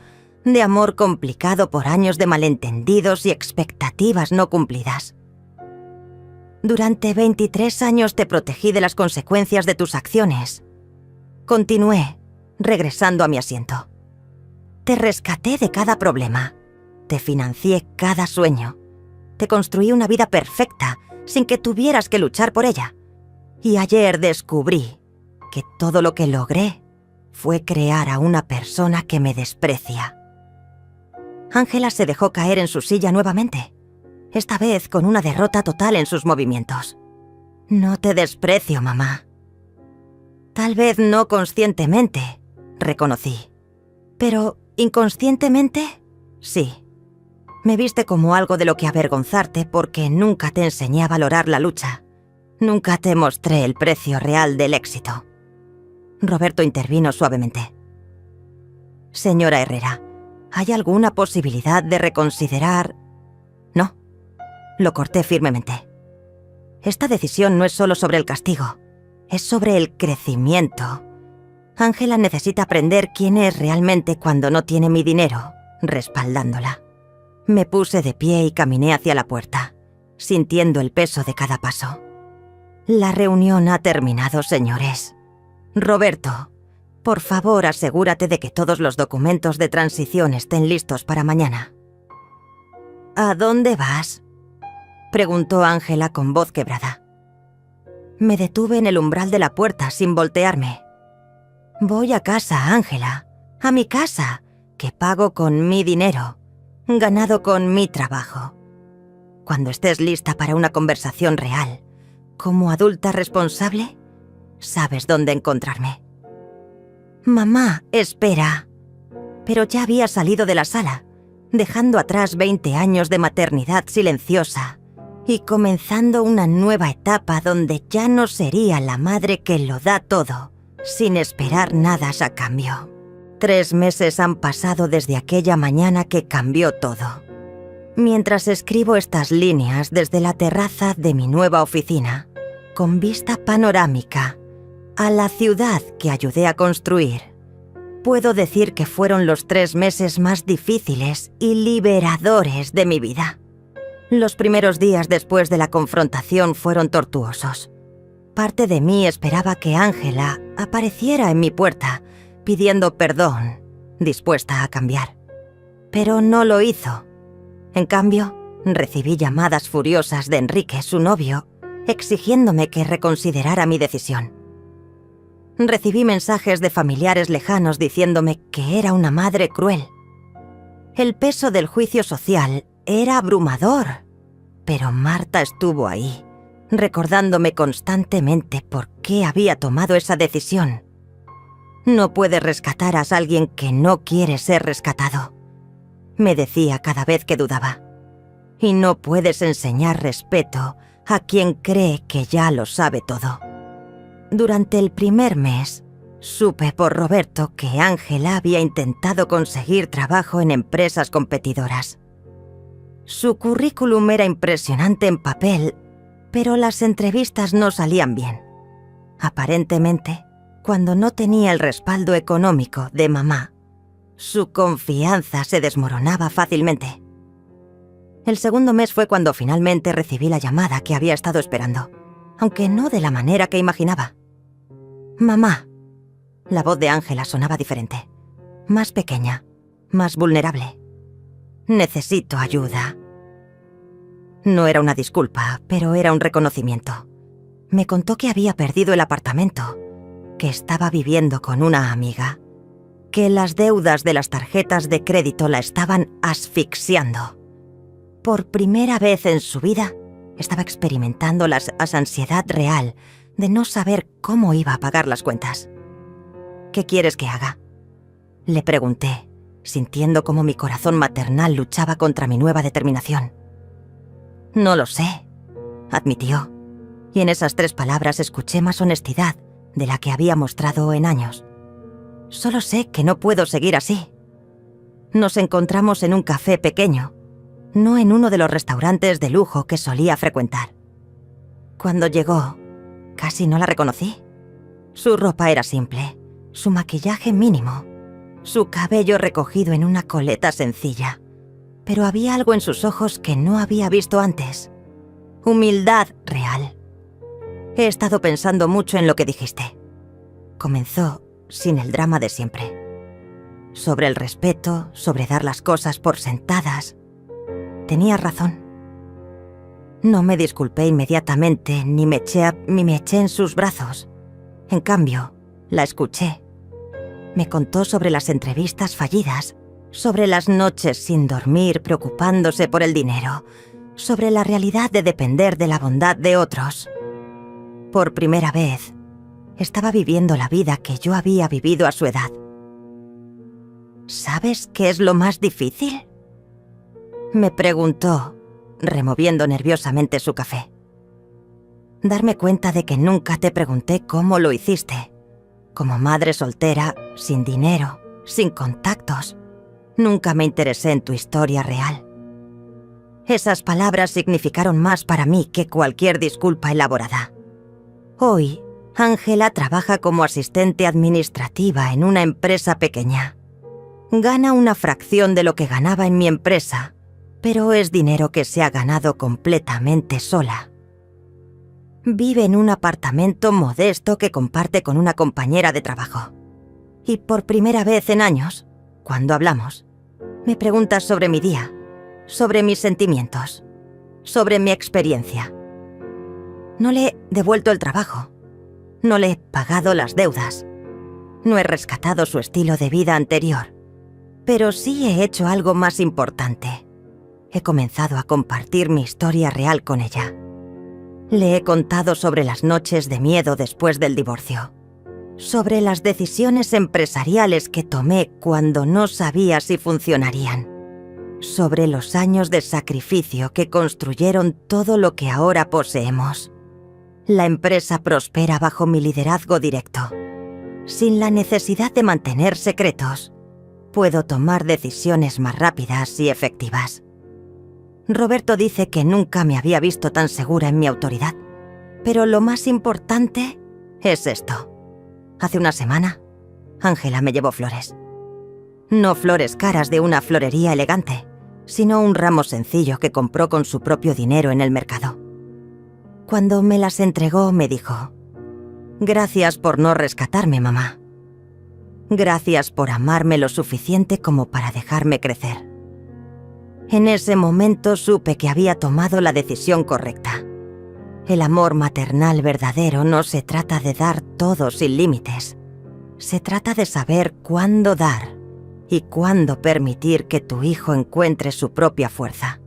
de amor complicado por años de malentendidos y expectativas no cumplidas. Durante 23 años te protegí de las consecuencias de tus acciones. Continué, regresando a mi asiento. Te rescaté de cada problema. Te financié cada sueño. Te construí una vida perfecta, sin que tuvieras que luchar por ella. Y ayer descubrí que todo lo que logré fue crear a una persona que me desprecia. Ángela se dejó caer en su silla nuevamente, esta vez con una derrota total en sus movimientos. No te desprecio, mamá. Tal vez no conscientemente, reconocí. Pero inconscientemente, sí. Me viste como algo de lo que avergonzarte porque nunca te enseñé a valorar la lucha. Nunca te mostré el precio real del éxito. Roberto intervino suavemente. Señora Herrera, ¿hay alguna posibilidad de reconsiderar? No. Lo corté firmemente. Esta decisión no es solo sobre el castigo, es sobre el crecimiento. Ángela necesita aprender quién es realmente cuando no tiene mi dinero, respaldándola. Me puse de pie y caminé hacia la puerta, sintiendo el peso de cada paso. La reunión ha terminado, señores. Roberto, por favor, asegúrate de que todos los documentos de transición estén listos para mañana. ¿A dónde vas?, preguntó Ángela con voz quebrada. Me detuve en el umbral de la puerta sin voltearme. Voy a casa, Ángela, a mi casa, que pago con mi dinero, ganado con mi trabajo. Cuando estés lista para una conversación real, como adulta responsable, sabes dónde encontrarme. Mamá, espera. Pero ya había salido de la sala, dejando atrás 20 años de maternidad silenciosa y comenzando una nueva etapa donde ya no sería la madre que lo da todo, sin esperar nada a cambio. 3 meses han pasado desde aquella mañana que cambió todo. Mientras escribo estas líneas desde la terraza de mi nueva oficina, con vista panorámica a la ciudad que ayudé a construir, puedo decir que fueron los 3 meses más difíciles y liberadores de mi vida. Los primeros días después de la confrontación fueron tortuosos. Parte de mí esperaba que Ángela apareciera en mi puerta, pidiendo perdón, dispuesta a cambiar. Pero no lo hizo. En cambio, recibí llamadas furiosas de Enrique, su novio, exigiéndome que reconsiderara mi decisión. Recibí mensajes de familiares lejanos diciéndome que era una madre cruel. El peso del juicio social era abrumador, pero Marta estuvo ahí, recordándome constantemente por qué había tomado esa decisión. No puedes rescatar a alguien que no quiere ser rescatado, me decía cada vez que dudaba. Y no puedes enseñar respeto a quien cree que ya lo sabe todo. Durante el primer mes, supe por Roberto que Ángela había intentado conseguir trabajo en empresas competidoras. Su currículum era impresionante en papel, pero las entrevistas no salían bien. Aparentemente, cuando no tenía el respaldo económico de mamá, su confianza se desmoronaba fácilmente. El segundo mes fue cuando finalmente recibí la llamada que había estado esperando, aunque no de la manera que imaginaba. «Mamá». La voz de Ángela sonaba diferente, más pequeña, más vulnerable. «Necesito ayuda». No era una disculpa, pero era un reconocimiento. Me contó que había perdido el apartamento, que estaba viviendo con una amiga, que las deudas de las tarjetas de crédito la estaban asfixiando. Por primera vez en su vida, estaba experimentando la ansiedad real de no saber cómo iba a pagar las cuentas. «¿Qué quieres que haga?», le pregunté, sintiendo cómo mi corazón maternal luchaba contra mi nueva determinación. «No lo sé», admitió, y en esas 3 palabras escuché más honestidad de la que había mostrado en años. «Solo sé que no puedo seguir así». Nos encontramos en un café pequeño, no en uno de los restaurantes de lujo que solía frecuentar. Cuando llegó, casi no la reconocí. Su ropa era simple, su maquillaje mínimo, su cabello recogido en una coleta sencilla, pero había algo en sus ojos que no había visto antes. Humildad real. «He estado pensando mucho en lo que dijiste», comenzó sin el drama de siempre. «Sobre el respeto, sobre dar las cosas por sentadas. Tenías razón». No me disculpé inmediatamente ni me eché en sus brazos. En cambio, la escuché. Me contó sobre las entrevistas fallidas, sobre las noches sin dormir preocupándose por el dinero, sobre la realidad de depender de la bondad de otros. Por primera vez, estaba viviendo la vida que yo había vivido a su edad. «¿Sabes qué es lo más difícil?», me preguntó, removiendo nerviosamente su café. «Darme cuenta de que nunca te pregunté cómo lo hiciste. Como madre soltera, sin dinero, sin contactos, nunca me interesé en tu historia real». Esas palabras significaron más para mí que cualquier disculpa elaborada. Hoy, Ángela trabaja como asistente administrativa en una empresa pequeña. Gana una fracción de lo que ganaba en mi empresa, pero es dinero que se ha ganado completamente sola. Vive en un apartamento modesto que comparte con una compañera de trabajo. Y por primera vez en años, cuando hablamos, me pregunta sobre mi día, sobre mis sentimientos, sobre mi experiencia. No le he devuelto el trabajo, no le he pagado las deudas, no he rescatado su estilo de vida anterior, pero sí he hecho algo más importante. He comenzado a compartir mi historia real con ella. Le he contado sobre las noches de miedo después del divorcio, sobre las decisiones empresariales que tomé cuando no sabía si funcionarían, sobre los años de sacrificio que construyeron todo lo que ahora poseemos. La empresa prospera bajo mi liderazgo directo. Sin la necesidad de mantener secretos, puedo tomar decisiones más rápidas y efectivas. Roberto dice que nunca me había visto tan segura en mi autoridad, pero lo más importante es esto. Hace una semana, Ángela me llevó flores. No flores caras de una florería elegante, sino un ramo sencillo que compró con su propio dinero en el mercado. Cuando me las entregó, me dijo: «Gracias por no rescatarme, mamá. Gracias por amarme lo suficiente como para dejarme crecer». En ese momento supe que había tomado la decisión correcta. El amor maternal verdadero no se trata de dar todo sin límites. Se trata de saber cuándo dar y cuándo permitir que tu hijo encuentre su propia fuerza.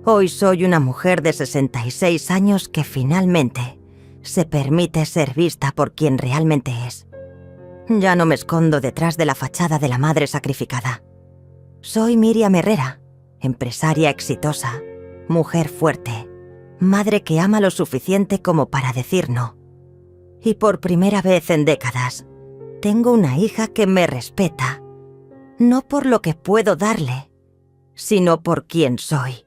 Hoy soy una mujer de 66 años que finalmente se permite ser vista por quien realmente es. Ya no me escondo detrás de la fachada de la madre sacrificada. Soy Miriam Herrera, empresaria exitosa, mujer fuerte, madre que ama lo suficiente como para decir no. Y por primera vez en décadas, tengo una hija que me respeta, no por lo que puedo darle, sino por quién soy.